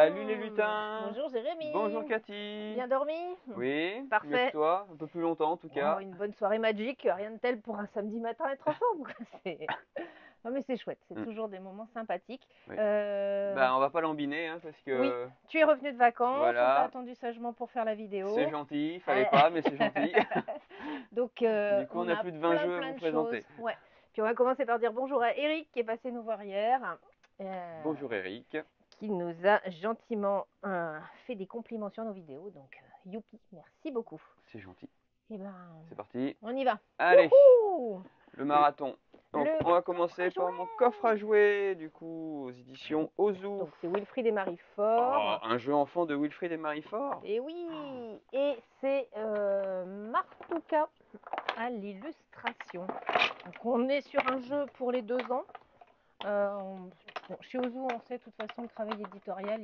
Salut les lutins. Bonjour Jérémy. Bonjour Cathy. Bien dormi? Oui, Parfait. mieux que toi, un peu plus longtemps en tout cas. Oh, une bonne soirée magique, rien de tel pour un samedi matin être ensemble, quoi. Non mais c'est chouette, c'est Mm, toujours des moments sympathiques. oui. Euh, On va pas l'embiner hein, parce Oui, que tu es revenu de vacances, on t'a voilà, attendu sagement pour faire la c'est vidéo. gentil, fallait Ouais. pas, mais c'est gentil. Donc Du coup, on on a a plus de 20 plein jeux à vous plein de choses. présenter. Ouais. Puis on va commencer par dire bonjour à Eric qui est passé nous voir hier. Euh, Bonjour Eric, qui nous a gentiment fait des compliments sur nos vidéos. Donc, youpi, merci beaucoup. c'est gentil. Et ben, C'est parti. on y va. Allez, Wouhou le marathon. Donc, Le on va commencer coffre à par jouets. mon coffre à jouer, du coup, aux éditions Ozu. Donc, c'est Wilfried et Marie Oh, Fort. un jeu enfant de Wilfried et Marie Fort. Et oui, et c'est Martuka à l'illustration. Donc, on est sur un jeu pour les 2 ans. Bon, chez Ozu, on sait de toute façon le travail éditorial,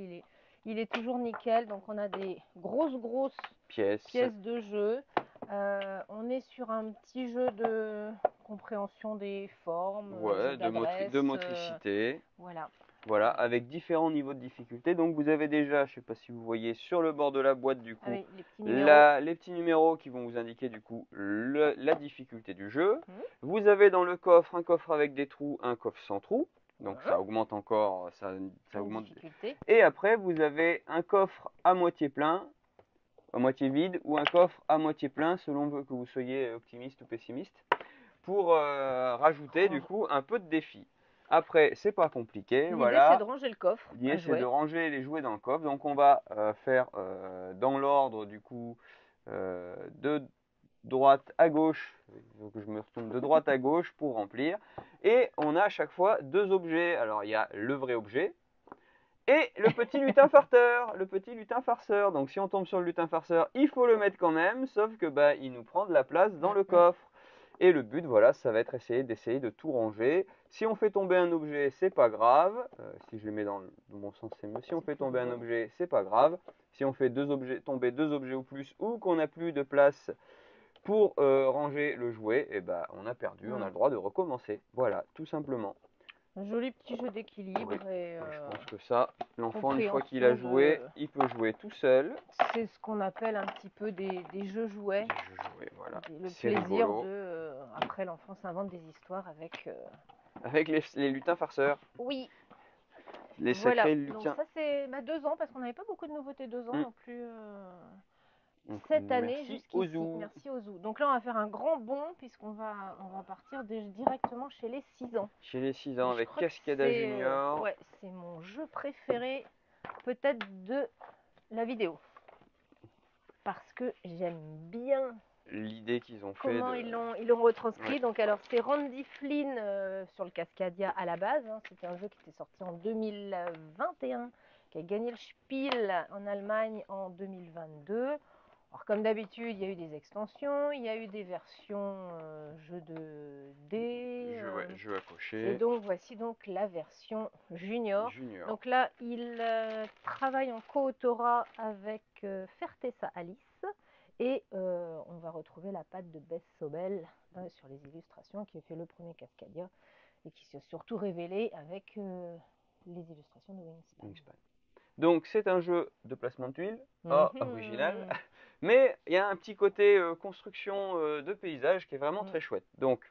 il est toujours nickel. Donc, on a des grosses Pièce. pièces de jeu. On est sur un petit jeu de compréhension des formes, jeu Ouais, d'adresse. de motricité. Voilà. Voilà, avec différents niveaux de difficulté. Donc vous avez déjà, je ne sais pas si vous voyez sur le bord de la boîte du coup, Avec les petits numéros. les petits numéros qui vont vous indiquer du coup la difficulté du jeu. Mmh. Vous avez dans le coffre un coffre avec des trous, un coffre sans trous. Donc Mmh. ça augmente encore, ça Une augmente. difficulté. Et après vous avez un coffre à moitié plein, à moitié vide, ou un coffre à moitié plein selon que vous soyez optimiste ou pessimiste, pour rajouter du coup un peu de défi. Après, c'est pas compliqué, L'idée, c'est de voilà. ranger le coffre L'idée, à c'est de jouets. ranger les jouets dans le coffre. Donc, on va faire dans l'ordre, du coup, de droite à gauche. Donc, je me retourne de droite à gauche pour remplir. Et on a à chaque fois 2 objets. Alors, il y a le vrai objet et le petit lutin farceur. Le petit lutin farceur. Donc, si on tombe sur le lutin farceur, il faut le mettre quand même. Sauf que bah, il nous prend de la place dans le coffre. Et le but, voilà, ça va être d'essayer de tout ranger. Si on fait tomber un objet, c'est pas grave. Si je les mets dans le bon sens, c'est mieux. Si on fait tomber un objet, c'est pas grave. Si on fait tomber 2 objets ou plus, ou qu'on n'a plus de place pour ranger le jouet, et ben, on a perdu, on a le droit de recommencer. Voilà, tout simplement. Un joli petit jeu d'équilibre. Oui. Et Je pense que ça, l'enfant, une fois qu'il a compréhension joué, il peut jouer tout seul. C'est ce qu'on appelle un petit peu des jeux jouets. Voilà. Le C'est plaisir rigolo. après, l'enfant s'invente des histoires avec. Avec les lutins farceurs. Oui, Les voilà. sacrés Donc lutins. ça, c'est 2 ans, parce qu'on n'avait pas beaucoup de nouveautés 2 ans non plus Donc, cette année merci jusqu'ici. Ozu. Merci Ozu. Donc là, on va faire un grand bond, puisqu'on va partir directement chez les 6 ans. Chez les 6 ans Et je avec crois que Cascada Junior. ouais, c'est mon jeu préféré, peut-être de la vidéo. Parce que j'aime bien L'idée qu'ils ont fait comment de... ils l'ont retranscrit. Ouais. Donc alors c'est Randy Flynn sur le Cascadia à la base. C'était un jeu qui était sorti en 2021, qui a gagné le Spiel en Allemagne en 2022. Alors comme d'habitude, il y a eu des extensions, il y a eu des versions jeux de dés. Jeu à cocher. Et donc voici donc la version junior. Donc là, il travaille en co-autorat avec Fertessa Alice. Et on va retrouver la patte de Bess Sobel sur les illustrations, qui a fait le premier Cascadia et qui s'est surtout révélé avec les illustrations de Wingspan. Donc c'est un jeu de placement de tuiles, original, mais il y a un petit côté construction de paysage qui est vraiment très chouette. Donc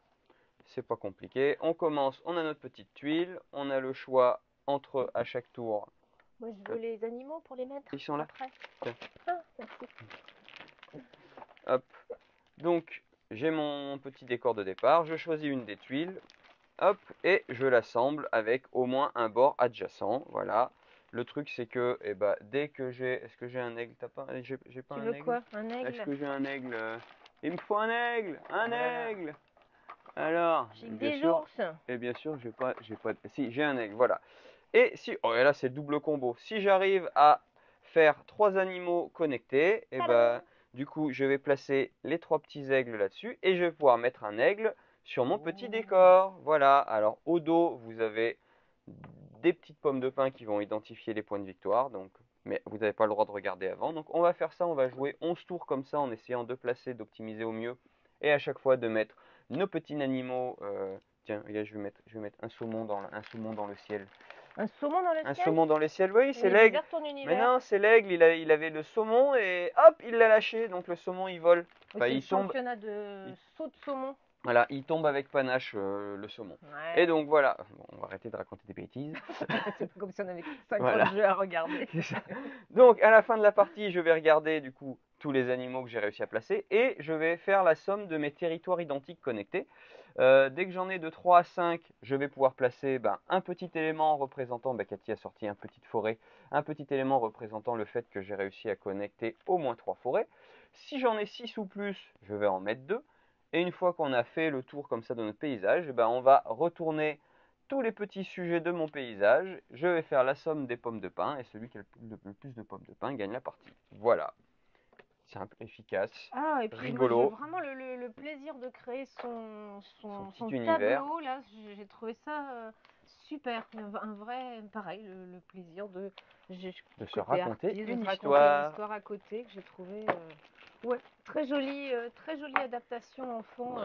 c'est pas compliqué, on commence, on a notre petite tuile, on a le choix entre à chaque tour. Moi je veux les animaux pour les mettre. Ils sont là. Après. Ah, merci. Hop. Donc j'ai mon petit décor de départ, je choisis une des tuiles, hop, et je l'assemble avec au moins un bord adjacent, voilà. Le truc c'est que dès que j'ai... Est-ce que j'ai un aigle? T'as pas... J'ai pas Tu un veux aigle? quoi? Un aigle? Est-ce que j'ai un aigle? Il me faut un aigle! Un Voilà. aigle! Alors, J'ai bien des sûr, ours. et bien sûr, si, j'ai un aigle, voilà. Et si... Oh, et là c'est le double combo. Si j'arrive à faire 3 animaux connectés, du coup, je vais placer les 3 petits aigles là-dessus et je vais pouvoir mettre un aigle sur mon petit décor. Voilà, alors au dos, vous avez des petites pommes de pin qui vont identifier les points de victoire, donc, mais vous n'avez pas le droit de regarder avant. Donc on va faire ça, on va jouer 11 tours comme ça en essayant de placer, d'optimiser au mieux et à chaque fois de mettre nos petits animaux. Tiens, regarde, je vais mettre un saumon dans le ciel. Un saumon dans le ciel? Un saumon dans les ciels, oui, c'est Il l'aigle. vers ton univers. Mais non, c'est l'aigle, il avait le saumon et hop, il l'a lâché, donc le saumon il vole. Enfin, il tombe. Championnat de saut de saumon. Voilà, il tombe avec panache le saumon. Ouais. Et donc voilà, bon, on va arrêter de raconter des bêtises. C'est comme si on avait 50 jeux à regarder. Donc à la fin de la partie, je vais regarder du coup tous les animaux que j'ai réussi à placer et je vais faire la somme de mes territoires identiques connectés. Dès que j'en ai de 3 à 5, je vais pouvoir placer un petit élément représentant, Cathy a sorti une petite forêt, un petit élément représentant le fait que j'ai réussi à connecter au moins 3 forêts. Si j'en ai 6 ou plus, je vais en mettre 2. Et une fois qu'on a fait le tour comme ça de notre paysage, on va retourner tous les petits sujets de mon paysage. Je vais faire la somme des pommes de pin et celui qui a le plus de pommes de pin gagne la partie. Voilà. Simple, efficace, et puis rigolo. J'ai vraiment le plaisir de créer son univers. Tableau. Là, j'ai trouvé ça super. Un vrai, pareil, le plaisir de se raconter une histoire à côté que j'ai trouvé. Ouais, très jolie adaptation enfant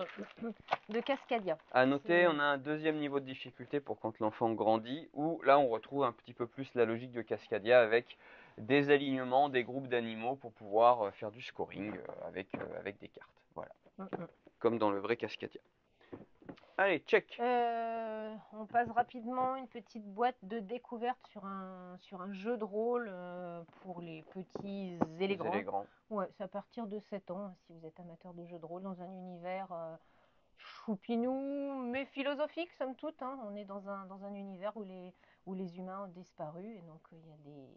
de Cascadia. À noter, on a un deuxième niveau de difficulté pour quand l'enfant grandit, où là on retrouve un petit peu plus la logique de Cascadia avec des alignements, des groupes d'animaux pour pouvoir faire du scoring avec des cartes. Voilà. Comme dans le vrai Cascadia. Allez, check. On passe rapidement une petite boîte de découverte sur un jeu de rôle pour les petits et les grands. Ouais, c'est à partir de 7 ans, si vous êtes amateur de jeux de rôle, dans un univers choupinou, mais philosophique, somme toute. Hein. On est dans un univers où les humains ont disparu, et donc il y a des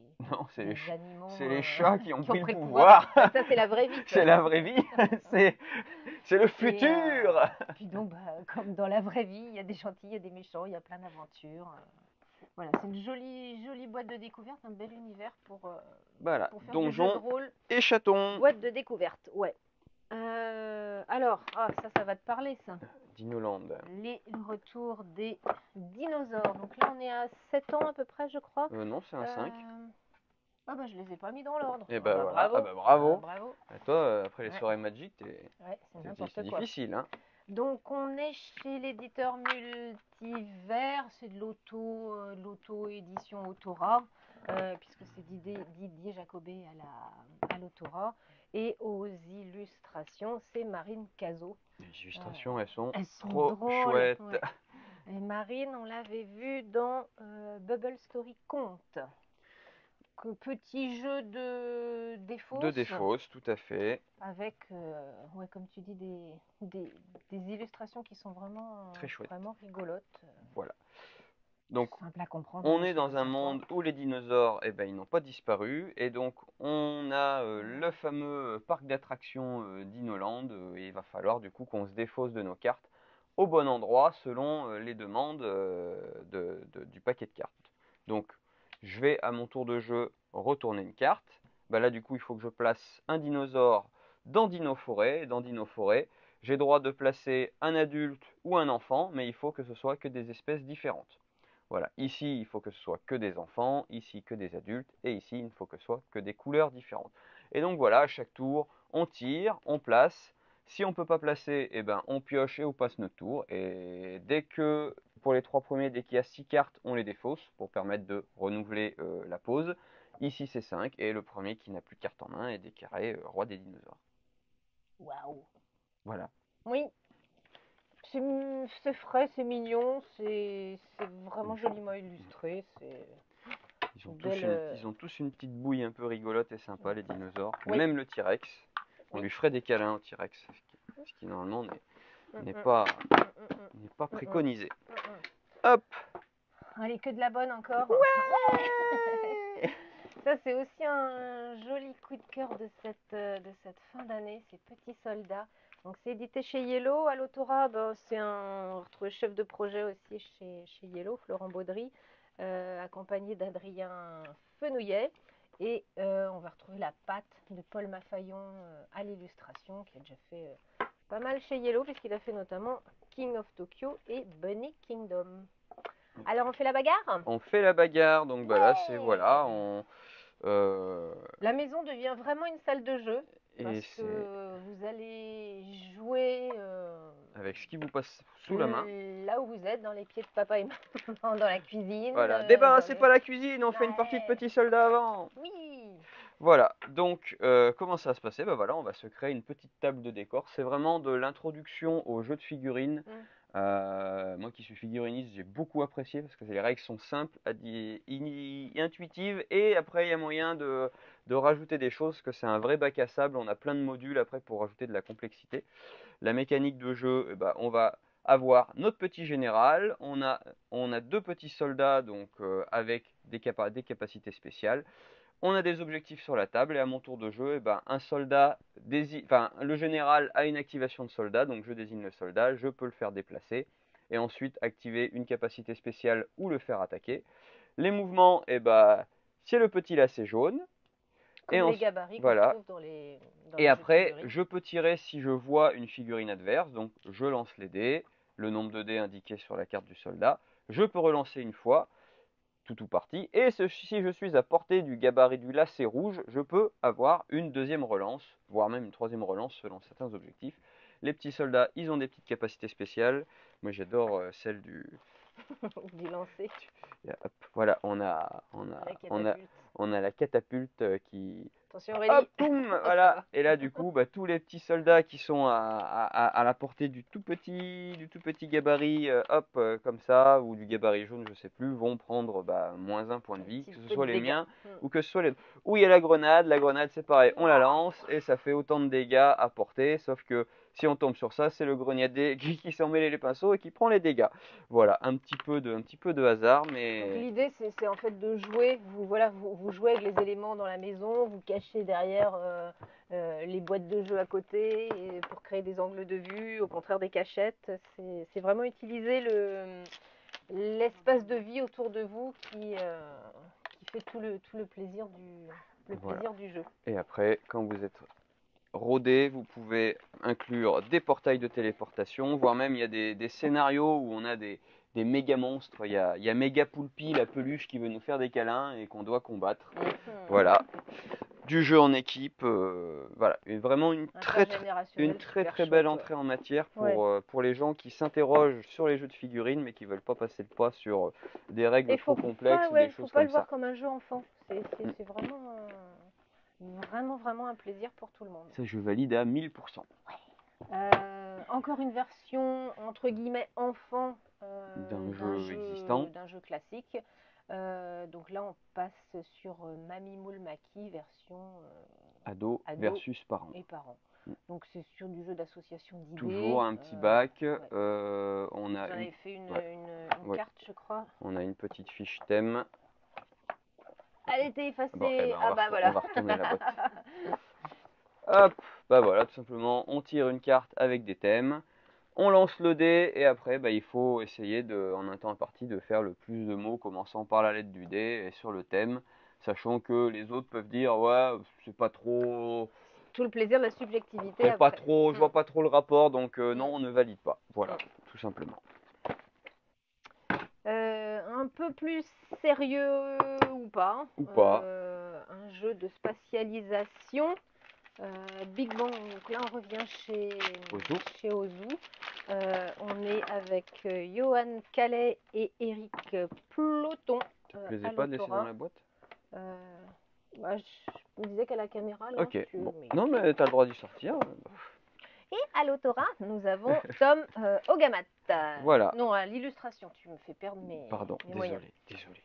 animaux. C'est les chats qui ont pris le pouvoir. Ça, c'est la vraie vie. C'est la vraie vie. C'est le futur. Puis donc, comme dans la vraie vie, il y a des gentils, il y a des méchants, il y a plein d'aventures. Voilà, c'est une jolie boîte de découverte, un bel univers pour faire donjon des jeux de rôle et chatons. Boîte de découverte, ouais. Alors, ça va te parler, ça. Dinoland. Le retour des dinosaures. Donc là, on est à 7 ans à peu près, je crois. Non, c'est un 5. Je les ai pas mis dans l'ordre. Et voilà. Bravo. Bravo. Et toi, après les soirées Magic, c'est difficile. Hein. Donc on est chez l'éditeur Multivers, c'est de l'auto-édition Autora, puisque c'est Didier Jacobet à l'Autora. Et aux illustrations, c'est Marine Cazot. Les illustrations, elles sont trop drôles, chouettes. Ouais. Et Marine, on l'avait vue dans Bubble Story Conte. Petit jeu de défausse. De défausse, tout à fait. Avec, comme tu dis, des illustrations qui sont vraiment, très chouettes, vraiment rigolotes. Voilà. Donc, simple à comprendre. On est dans un monde où les dinosaures, ils n'ont pas disparu. Et donc, on a le fameux parc d'attractions Dinoland. Et il va falloir du coup qu'on se défausse de nos cartes au bon endroit selon les demandes du paquet de cartes. Donc, je vais à mon tour de jeu retourner une carte. Là, du coup, il faut que je place un dinosaure dans Dino Forêt. Dans Dino Forêt, j'ai droit de placer un adulte ou un enfant, mais il faut que ce soit que des espèces différentes. Voilà, ici, il faut que ce soit que des enfants, ici que des adultes, et ici, il ne faut que ce soit que des couleurs différentes. Et donc voilà, à chaque tour, on tire, on place. Si on ne peut pas placer, on pioche et on passe notre tour. Et dès que, pour les 3 premiers, dès qu'il y a 6 cartes, on les défausse pour permettre de renouveler la pause. Ici, c'est 5, et le premier qui n'a plus de carte en main est déclaré roi des dinosaures. Waouh! Voilà. Oui, c'est frais, c'est mignon, c'est vraiment joliment illustré. Ils ont tous une petite bouille un peu rigolote et sympa, les dinosaures. Oui. Même le T-Rex. On lui ferait des câlins au T-Rex, ce qui normalement n'est pas préconisé. Hop! Allez, que de la bonne encore. Ouais. Ça, c'est aussi un joli coup de cœur de cette fin d'année, ces petits soldats. Donc, c'est édité chez Yellow. À l'Autora, on retrouve le chef de projet aussi chez Yellow, Florent Baudry, accompagné d'Adrien Fenouillet. Et on va retrouver la patte de Paul Maffaillon à l'illustration, qui a déjà fait pas mal chez Yellow, puisqu'il a fait notamment King of Tokyo et Bunny Kingdom. Alors, on fait la bagarre? On fait la bagarre, donc là, c'est voilà. La maison devient vraiment une salle de jeu, parce que vous allez jouer avec ce qui vous passe sous la main. Là où vous êtes, dans les pieds de papa et maman, dans la cuisine. Voilà, débarrassez pas la cuisine, on fait une partie de petits soldats avant. Oui. Voilà, donc comment ça va se passer? Bah voilà, on va se créer une petite table de décor. C'est vraiment de l'introduction au jeu de figurines. Moi qui suis figuriniste, j'ai beaucoup apprécié parce que les règles sont simples, intuitives, et après il y a moyen de rajouter des choses, parce que c'est un vrai bac à sable. On a plein de modules après pour rajouter de la complexité. La mécanique de jeu, eh ben, on va avoir notre petit général, on a deux petits soldats donc avec des capacités spéciales. On a des objectifs sur la table, et à mon tour de jeu, eh ben, le général a une activation de soldat, donc je désigne le soldat, je peux le faire déplacer et ensuite activer une capacité spéciale ou le faire attaquer. Les mouvements, eh ben, c'est le petit lacet jaune. Comme les gabarits qu'on retrouve dans les et après, je peux tirer si je vois une figurine adverse, donc je lance les dés, le nombre de dés indiqué sur la carte du soldat. Je peux relancer une fois, tout parti. Et si je suis à portée du gabarit du lacet rouge, je peux avoir une deuxième relance, voire même une troisième relance selon certains objectifs. Les petits soldats, ils ont des petites capacités spéciales. Moi, j'adore celle du lancer. Hop, voilà, on a la catapulte qui... Attention Aurélie. Hop, boum, voilà. Et là, du coup, bah, tous les petits soldats qui sont à la portée du tout petit gabarit, hop, comme ça, ou du gabarit jaune, je sais plus, vont prendre -1 point de vie, que ce soit les miens ou que ce soit les... Ou il y a la grenade c'est pareil, on la lance et ça fait autant de dégâts à porter, sauf que si on tombe sur ça, c'est le grenadier qui s'en mêle les pinceaux et qui prend les dégâts. Voilà, un petit peu de hasard, mais... L'idée, c'est en fait de jouer. Vous jouez avec les éléments dans la maison, vous cachez derrière les boîtes de jeux à côté pour créer des angles de vue, au contraire des cachettes. C'est vraiment utiliser l'espace de vie autour de vous qui fait tout le plaisir du jeu. Et après, quand vous êtes rodé, vous pouvez inclure des portails de téléportation, voire même il y a des scénarios où on a des méga monstres. Il y a Méga Poulpi, la peluche, qui veut nous faire des câlins et qu'on doit combattre. Voilà. Du jeu en équipe, voilà, vraiment une très belle entrée en matière pour les gens qui s'interrogent sur les jeux de figurines mais qui veulent pas passer le pas sur des règles trop complexes ou des choses comme ça. Il ne faut pas le voir comme un jeu enfant, c'est vraiment un plaisir pour tout le monde. Ça, je valide à 1000%. Encore une version entre guillemets enfant d'un jeu existant, d'un jeu classique. Donc là, on passe sur Mamie Moule Maki version ado versus parents. Et parents. Donc c'est sur du jeu d'association d'idées. Toujours un petit bac. On a fait une carte, je crois. On a une petite fiche thème. Elle était effacée. Voilà. On va retourner la boîte. Hop, voilà, tout simplement, on tire une carte avec des thèmes. On lance le dé et après il faut essayer en un temps imparti de faire le plus de mots commençant par la lettre du dé et sur le thème, sachant que les autres peuvent dire ouais c'est pas trop... Tout le plaisir de la subjectivité. C'est pas trop, je vois pas trop le rapport, donc non, on ne valide pas. Voilà, tout simplement. Un peu plus sérieux ou pas. Un jeu de spatialisation. Big Bang, donc là on revient chez Ozu. On est avec Johan Calais et Eric Ploton. Ça te plaisait pas de laisser dans la boîte? Je me disais qu'à la caméra là. Ok, non mais t'as le droit d'y sortir. Et à l'autorat, nous avons Tom Ogamat. Voilà. Non, à l'illustration, tu me fais perdre mes moyens. Désolé.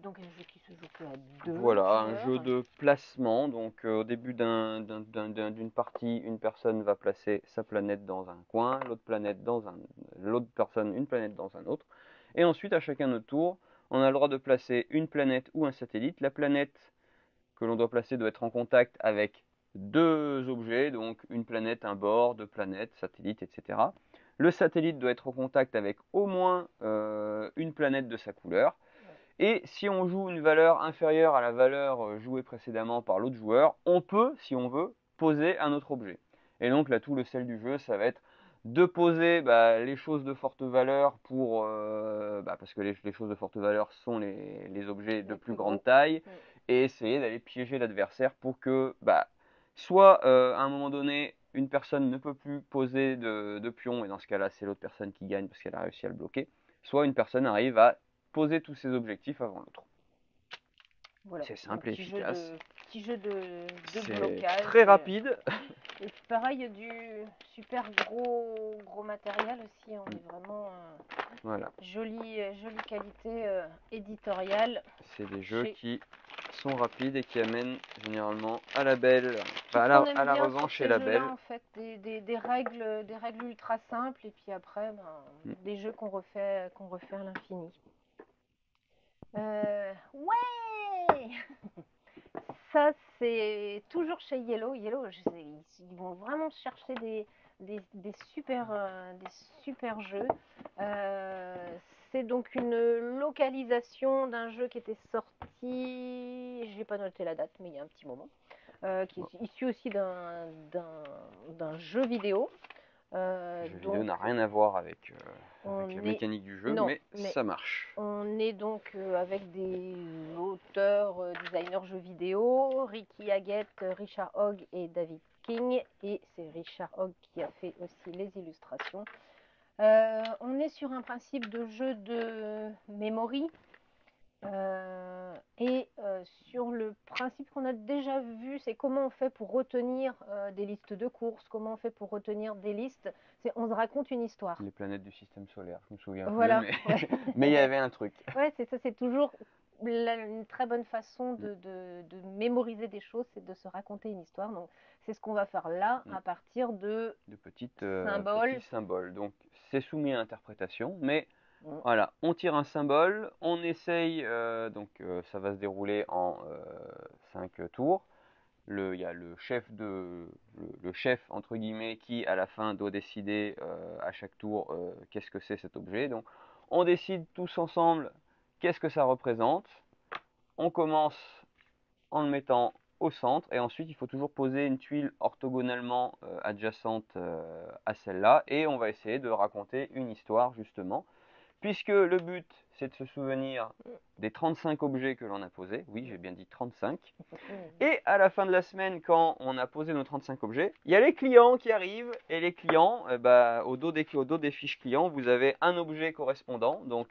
Donc un jeu qui se joue que à 2. Voilà, un jeu de placement. Donc au début d'une partie, une personne va placer sa planète dans un coin, l'autre personne une planète dans un autre. Et ensuite, à chacun notre tour, on a le droit de placer une planète ou un satellite. La planète que l'on doit placer doit être en contact avec 2 objets, donc une planète, un bord, 2 planètes, satellite, etc. Le satellite doit être en contact avec au moins une planète de sa couleur. Et si on joue une valeur inférieure à la valeur jouée précédemment par l'autre joueur, on peut, si on veut, poser un autre objet. Et donc là, tout le sel du jeu, ça va être de poser les choses de forte valeur parce que les choses de forte valeur sont les objets de plus grande taille, et essayer d'aller piéger l'adversaire pour que soit à un moment donné une personne ne peut plus poser de pion, et dans ce cas-là, c'est l'autre personne qui gagne parce qu'elle a réussi à le bloquer, soit une personne arrive à poser tous ses objectifs avant l'autre. Voilà. C'est simple et efficace. Petit jeu de C'est blocage. très rapide. Et pareil, il y a du super gros matériel aussi. On est vraiment voilà. Jolie qualité éditoriale. C'est des jeux qui sont rapides et qui amènent généralement à la belle, à la revente chez la belle. En fait, des règles ultra simples et puis après des jeux qu'on refait à l'infini. Ouais. Ça c'est toujours chez Yellow. Yellow, ils vont vraiment chercher des super jeux. C'est donc une localisation d'un jeu qui était sorti, je n'ai pas noté la date, mais il y a un petit moment, qui est issu aussi d'un jeu vidéo. Le jeu vidéo n'a rien à voir avec la mécanique du jeu, mais ça marche. On est donc avec des auteurs, designers jeux vidéo, Ricky Haggett, Richard Hogg et David King. Et c'est Richard Hogg qui a fait aussi les illustrations. On est sur un principe de jeu de memory. Sur le principe qu'on a déjà vu, c'est comment on fait pour retenir des listes de courses, comment on fait pour retenir des listes. On se raconte une histoire. Les planètes du système solaire, je me souviens voilà, plus, mais il y avait un truc. Ouais, c'est ça, c'est toujours une très bonne façon de mémoriser des choses, c'est de se raconter une histoire. Donc c'est ce qu'on va faire là à partir de petits symboles. Donc c'est soumis à interprétation, mais voilà, on tire un symbole, on essaye, ça va se dérouler en 5 tours. Il y a le chef entre guillemets qui à la fin doit décider à chaque tour qu'est-ce que c'est cet objet. Donc on décide tous ensemble qu'est-ce que ça représente. On commence en le mettant au centre et ensuite il faut toujours poser une tuile orthogonalement adjacente à celle-là et on va essayer de raconter une histoire justement. Puisque le but, c'est de se souvenir des 35 objets que l'on a posés. Oui, j'ai bien dit 35. Et à la fin de la semaine, quand on a posé nos 35 objets, il y a les clients qui arrivent. Et les clients, au dos des fiches clients, vous avez un objet correspondant. Donc,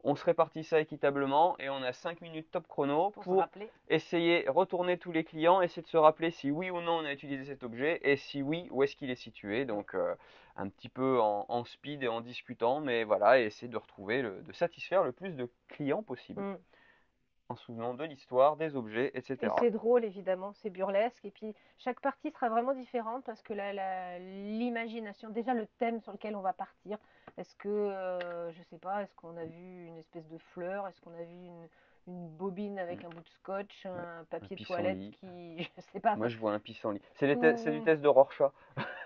on se répartit ça équitablement et on a 5 minutes top chrono pour essayer, retourner tous les clients, essayer de se rappeler si oui ou non on a utilisé cet objet et si oui, où est-ce qu'il est situé. Donc un petit peu en speed et en discutant, mais voilà, et essayer de retrouver, de satisfaire le plus de clients possible. En se souvenant de l'histoire, des objets, etc. Et c'est drôle évidemment, c'est burlesque. Et puis chaque partie sera vraiment différente parce que l'imagination, déjà le thème sur lequel on va partir, est-ce que, je sais pas, est-ce qu'on a vu une espèce de fleur, est-ce qu'on a vu une bobine avec un bout de scotch, un papier de toilette qui, je sais pas. Moi je vois un pissenlit. C'est du test de Rorschach.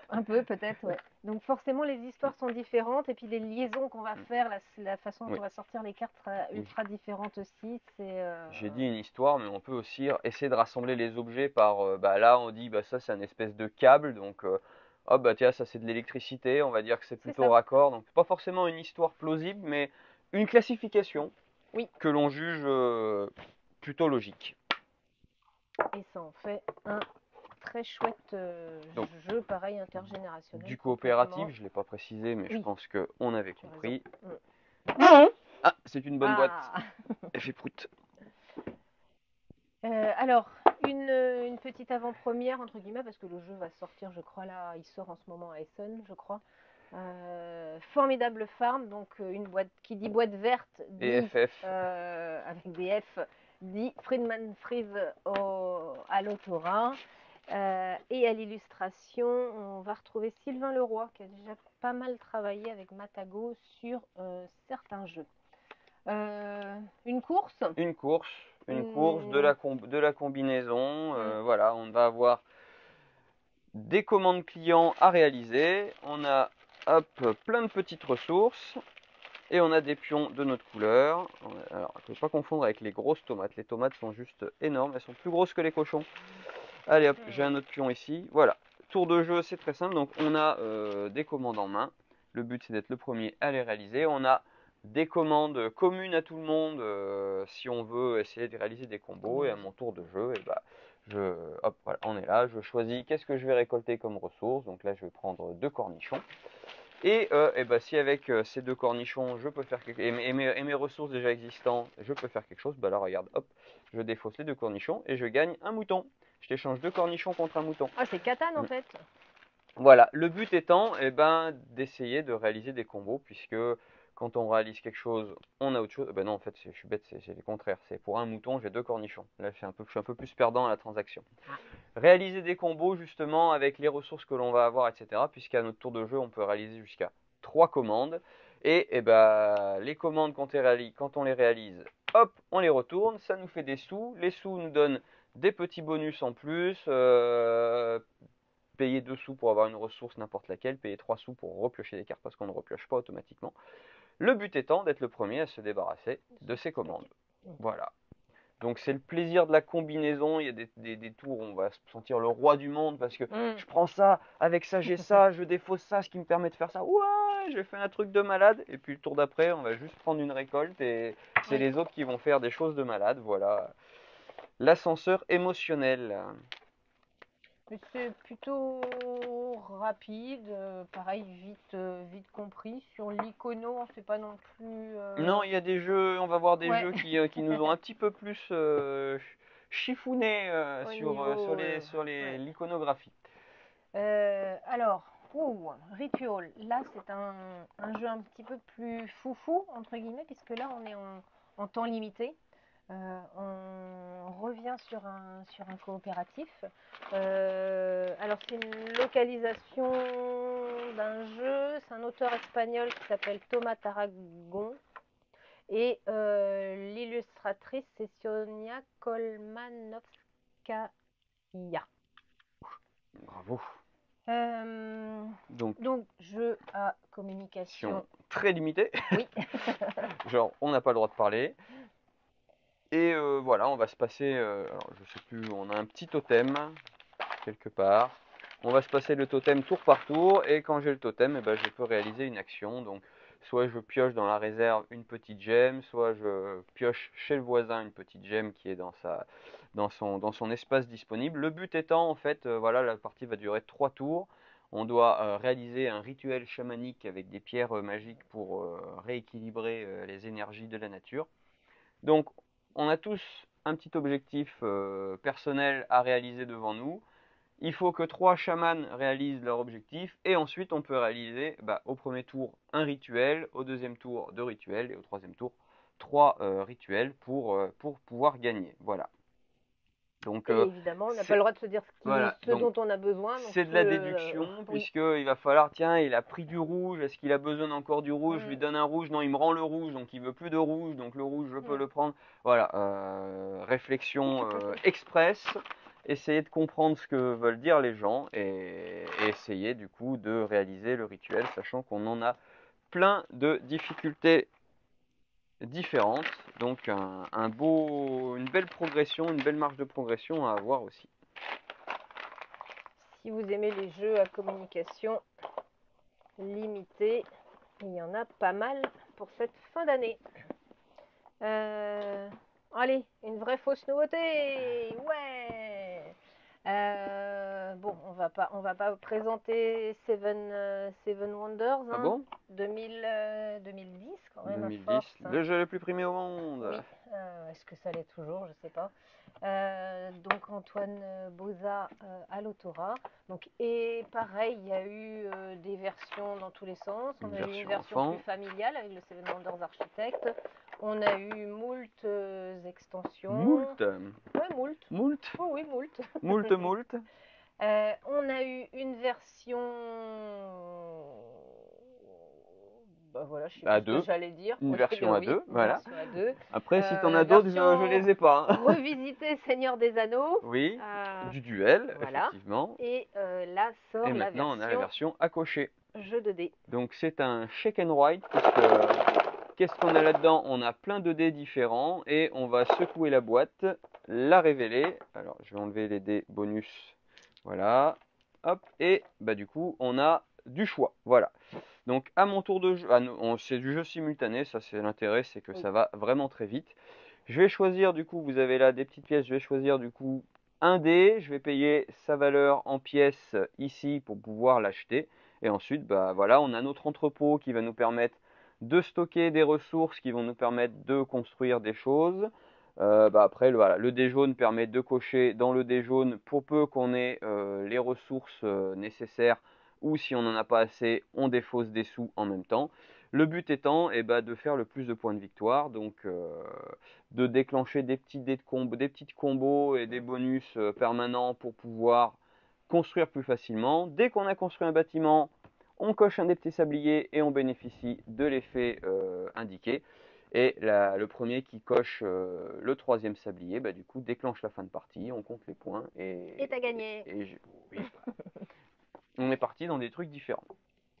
Un peu peut-être, ouais. Donc forcément les histoires sont différentes et puis les liaisons qu'on va faire, la façon dont on va sortir les cartes sera ultra différente aussi. J'ai dit une histoire, mais on peut aussi essayer de rassembler les objets par, là on dit ça c'est un espèce de câble, donc tiens ça c'est de l'électricité, on va dire que c'est plutôt raccord, donc pas forcément une histoire plausible, mais une classification que l'on juge plutôt logique. Et ça en fait un très chouette jeu, pareil, intergénérationnel. Du coopératif, je ne l'ai pas précisé, mais je pense qu'on avait compris. Ah, c'est une bonne boîte. Elle fait prout. Alors, une petite avant-première, entre guillemets, parce que le jeu va sortir, je crois, là, il sort en ce moment à Essen, je crois. Formidable Farm, donc une boîte qui dit boîte verte, dit, FF. avec des F, dit Friedman Freeze à l'autorat. Et à l'illustration, on va retrouver Sylvain Leroy qui a déjà pas mal travaillé avec Matago sur certains jeux. Une course de la combinaison. Voilà, on va avoir des commandes clients à réaliser. On a plein de petites ressources. Et on a des pions de notre couleur. Alors, il ne faut pas confondre avec les grosses tomates. Les tomates sont juste énormes. Elles sont plus grosses que les cochons. Allez hop, j'ai un autre pion ici. Voilà. Tour de jeu, c'est très simple. Donc on a des commandes en main. Le but c'est d'être le premier à les réaliser. On a des commandes communes à tout le monde si on veut essayer de réaliser des combos. Et à mon tour de jeu, Hop, voilà, on est là. Je choisis qu'est-ce que je vais récolter comme ressource. Donc là, je vais prendre 2 cornichons. Et bah, si avec ces 2 cornichons, je peux faire et mes ressources déjà existantes, je peux faire quelque chose, bah là, regarde, hop, je défausse les 2 cornichons et je gagne un mouton. Je t'échange 2 cornichons contre un mouton. Ah, c'est Catane en fait. Voilà, le but étant d'essayer de réaliser des combos, puisque quand on réalise quelque chose, on a autre chose. Ben non, en fait, je suis bête, c'est le contraire. C'est pour un mouton, j'ai 2 cornichons. Là, je suis un peu plus perdant à la transaction. Réaliser des combos, justement, avec les ressources que l'on va avoir, etc. Puisqu'à notre tour de jeu, on peut réaliser jusqu'à 3 commandes. Et ben, les commandes, quand on les réalise, hop, on les retourne. Ça nous fait des sous. Les sous nous donnent des petits bonus en plus. Payer 2 sous pour avoir une ressource n'importe laquelle, payer 3 sous pour repiocher des cartes parce qu'on ne repioche pas automatiquement. Le but étant d'être le premier à se débarrasser de ses commandes. Voilà. Donc c'est le plaisir de la combinaison. Il y a des tours où on va se sentir le roi du monde parce que je prends ça, avec ça j'ai ça, je défausse ça, ce qui me permet de faire ça. Ouais, j'ai fait un truc de malade. Et puis le tour d'après, on va juste prendre une récolte et c'est les autres qui vont faire des choses de malade. Voilà. L'ascenseur émotionnel. C'est plutôt rapide, pareil, vite compris. Sur l'icono, on sait pas non plus. Non, il y a des jeux, on va voir des jeux qui nous ont un petit peu plus chiffouné sur l'iconographie. Alors, Ritual, là c'est un jeu un petit peu plus foufou, entre guillemets, puisque là on est en temps limité. On revient sur un coopératif. Alors c'est une localisation d'un jeu, c'est un auteur espagnol qui s'appelle Thomas Tarragon et l'illustratrice c'est Sonia Kolmanovskaya. Bravo. Donc jeu à communication très limitée. Oui. Genre on n'a pas le droit de parler. Et voilà, on va se passer, alors je sais plus, on a un petit totem quelque part. On va se passer le totem tour par tour et quand j'ai le totem, je peux réaliser une action. Donc soit je pioche dans la réserve une petite gemme, soit je pioche chez le voisin une petite gemme qui est dans son espace disponible. Le but étant en fait, voilà, la partie va durer 3 tours. On doit réaliser un rituel chamanique avec des pierres magiques pour rééquilibrer les énergies de la nature. Donc on a tous un petit objectif personnel à réaliser devant nous. Il faut que 3 chamans réalisent leur objectif et ensuite on peut réaliser au premier tour un rituel, au deuxième tour 2 rituels et au troisième tour 3 rituels pour pouvoir gagner. Voilà. Donc, évidemment, on n'a pas le droit de se dire ce dont on a besoin. C'est de la déduction, puisqu'il va falloir, tiens, il a pris du rouge, est-ce qu'il a besoin encore du rouge? Je lui donne un rouge, non, il me rend le rouge, donc il veut plus de rouge, donc le rouge, je peux le prendre. Voilà, réflexion express, essayer de comprendre ce que veulent dire les gens et essayer du coup de réaliser le rituel, sachant qu'on en a plein de difficultés différentes, donc une belle progression, une belle marge de progression à avoir aussi. Si vous aimez les jeux à communication limitée, il y en a pas mal pour cette fin d'année. Allez, une vraie fausse nouveauté. Ouais. Bon, on va pas présenter Seven Wonders. Ah bon 2010 quand même. 2010, force, le jeu le plus primé au monde. Oui. Est-ce que ça l'est toujours? Je sais pas. Donc Antoine Boza à l'autorat. Donc, et pareil, il y a eu des versions dans tous les sens. On a eu une version plus familiale avec le Seven Wonders Architect. On a eu moult extensions. Moult Ouais, moult. Moult Oh oui, moult. Moult. On a eu une version... voilà, je sais pas ce que j'allais dire. Une version à 2, voilà. Version à 2. Après, si t'en as d'autres, je les ai pas. Revisiter Seigneur des Anneaux. Oui, du duel, effectivement. Et là sort la version... maintenant, on a la version à cocher. Jeu de dés. Donc c'est un shake and write, puisque qu'est-ce qu'on a là-dedans? On a plein de dés différents et on va secouer la boîte, la révéler. Alors, je vais enlever les dés bonus. Voilà. Hop. Et du coup, on a du choix. Voilà. Donc à mon tour de jeu, c'est du jeu simultané, ça c'est l'intérêt, c'est que ça va vraiment très vite. Je vais choisir du coup, vous avez là des petites pièces, je vais choisir du coup un dé, je vais payer sa valeur en pièces ici pour pouvoir l'acheter. Et ensuite, bah, voilà, on a notre entrepôt qui va nous permettre de stocker des ressources qui vont nous permettre de construire des choses. Bah, après, voilà, le dé jaune permet de cocher dans le dé jaune pour peu qu'on ait les ressources nécessaires, ou si on n'en a pas assez, on défausse des sous en même temps. Le but étant bah, de faire le plus de points de victoire, donc de déclencher des petits dés de combo, des petites combos et des bonus permanents pour pouvoir construire plus facilement. Dès qu'on a construit un bâtiment, on coche un des petits sabliers et on bénéficie de l'effet indiqué. Et le premier qui coche le troisième sablier, bah, du coup, déclenche la fin de partie, on compte les points et t'as gagné. Oui, on est parti dans des trucs différents.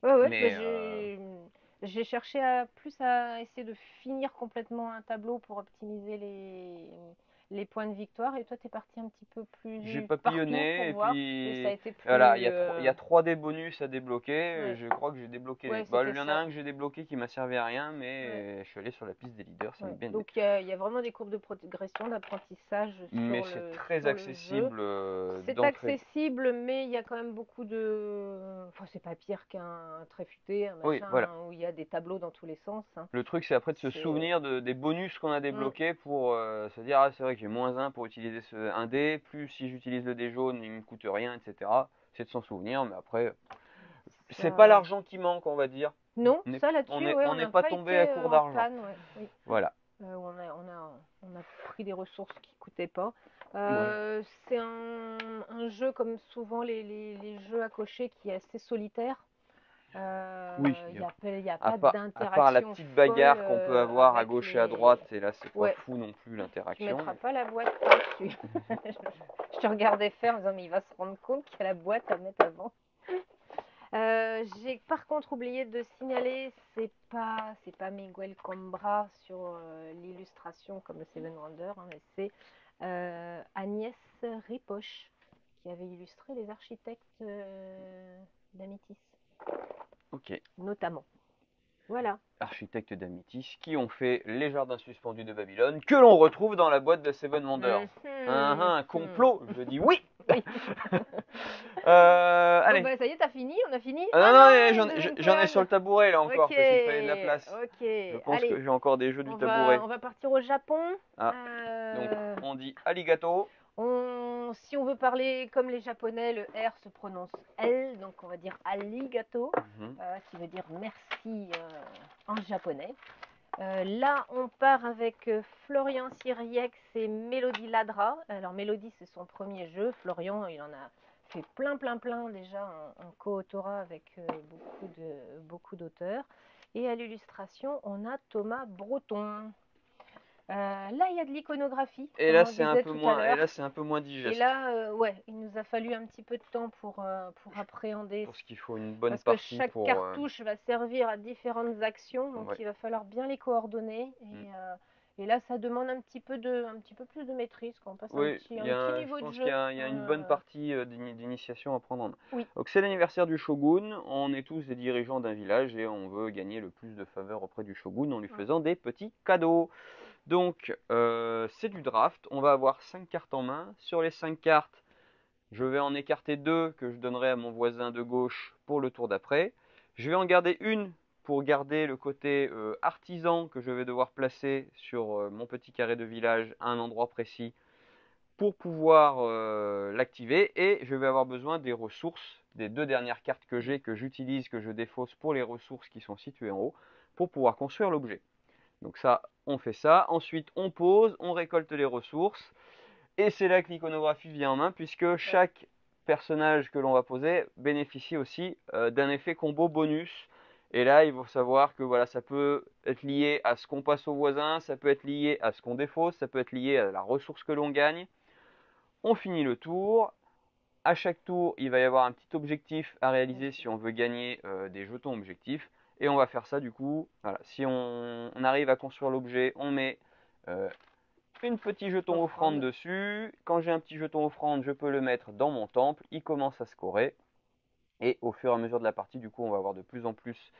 Ouais, Mais j'ai cherché à essayer de finir complètement un tableau pour optimiser les points de victoire. Et toi, tu es parti un petit peu j'ai plus partout papillonné pour et voir. Et ça a puis été plus. voilà, il y a 3D bonus à débloquer. Ouais. Je crois que j'ai débloqué. Ouais, Bah, c'était il y en a ça. un que j'ai débloqué qui m'a servi à rien, mais Ouais. je suis allé sur la piste des leaders, ça Ouais. m'a bien aidé. Donc il y a vraiment des courbes de progression, d'apprentissage Mais sur c'est le, très sur le jeu. accessible C'est d'entrée. accessible, mais il y a quand même beaucoup de. Enfin, c'est pas pire qu'un tréfuté, un Oui, machin, voilà. où il y a des tableaux dans tous les sens. Hein. Le truc, c'est après de se C'est. souvenir des bonus qu'on a débloqués pour se dire, ah, c'est vrai que j'ai -1 pour utiliser un dé, plus si j'utilise le dé jaune, il me coûte rien, etc. C'est de s'en souvenir, mais après, c'est pas Ça. l'argent qui manque, on va dire. Non, ça là-dessus, ouais, On on n'est n'a pas pas tombé été à court en d'argent. panne, ouais, oui. Voilà. On a pris des ressources qui coûtaient pas. Voilà. C'est un jeu comme souvent les jeux à cocher qui est assez solitaire. Oui, Il n'y a à pas part la d'interaction petite folle bagarre qu'on peut avoir à avec gauche et à les. droite, et là, c'est pas Ouais, fou non plus tu l'interaction. mettras pas la boîte dessus. Je te regardais faire en disant, mais il va se rendre compte qu'il y a la boîte à mettre avant. J'ai par contre oublié de signaler, c'est pas Miguel Combra sur l'illustration comme le Seven Wonders, hein, mais c'est Agnès Ripoche qui avait illustré les architectes d'Amitis. Ok. Notamment. Voilà. Architectes d'Amitis qui ont fait les jardins suspendus de Babylone que l'on retrouve dans la boîte de Seven Wonders. Un complot, je dis oui. Oui. Allez. Bon bah ça y est, t'as fini, on a fini. J'en ai sur le tabouret là encore parce qu'il fallait de la place. Ok. Je pense Allez, que j'ai encore des jeux du tabouret. on va partir au Japon. Ah, donc on dit arigato. Si on veut parler comme les Japonais, le R se prononce L, donc on va dire arigato, qui veut dire merci en japonais. Là, on part avec Florian Siriex et Mélodie Ladra. Alors, Mélodie, c'est son premier jeu. Florian, il en a fait plein déjà en co-autorat avec beaucoup d'auteurs. Et à l'illustration, on a Thomas Breton. Là, il y a de l'iconographie, Et comme là, on c'est disait tout à l'heure. et là, c'est un peu moins digeste. Et là, ouais, il nous a fallu un petit peu de temps pour appréhender. Parce qu'il faut une bonne Parce partie que chaque pour. cartouche va servir à différentes actions, donc Ouais. il va falloir bien les coordonner. Et là, ça demande un petit peu plus de maîtrise. Quand on passe un petit niveau de jeu. Il y a une bonne partie d'initiation à prendre en main. Oui. Donc c'est l'anniversaire du shogun, on est tous des dirigeants d'un village et on veut gagner le plus de faveurs auprès du shogun en lui faisant des petits cadeaux. Donc c'est du draft, on va avoir 5 cartes en main. Sur les 5 cartes, je vais en écarter 2 que je donnerai à mon voisin de gauche pour le tour d'après. Je vais en garder une pour garder le côté artisan que je vais devoir placer sur mon petit carré de village à un endroit précis pour pouvoir l'activer. Et je vais avoir besoin des ressources, des 2 dernières cartes que j'ai, que j'utilise, que je défausse pour les ressources qui sont situées en haut, pour pouvoir construire l'objet. Donc ça, on fait ça. Ensuite, on pose, on récolte les ressources. Et c'est là que l'iconographie vient en main, puisque chaque personnage que l'on va poser bénéficie aussi d'un effet combo bonus. Et là, il faut savoir que voilà, ça peut être lié à ce qu'on passe au voisin, ça peut être lié à ce qu'on défausse, ça peut être lié à la ressource que l'on gagne. On finit le tour. À chaque tour, il va y avoir un petit objectif à réaliser si on veut gagner des jetons objectifs. Et on va faire ça du coup. Voilà, si on arrive à construire l'objet, on met une petit jeton offrande dessus. Quand j'ai un petit jeton offrande, je peux le mettre dans mon temple. Il commence à scorer. Et au fur et à mesure de la partie, du coup, on va avoir de plus en plus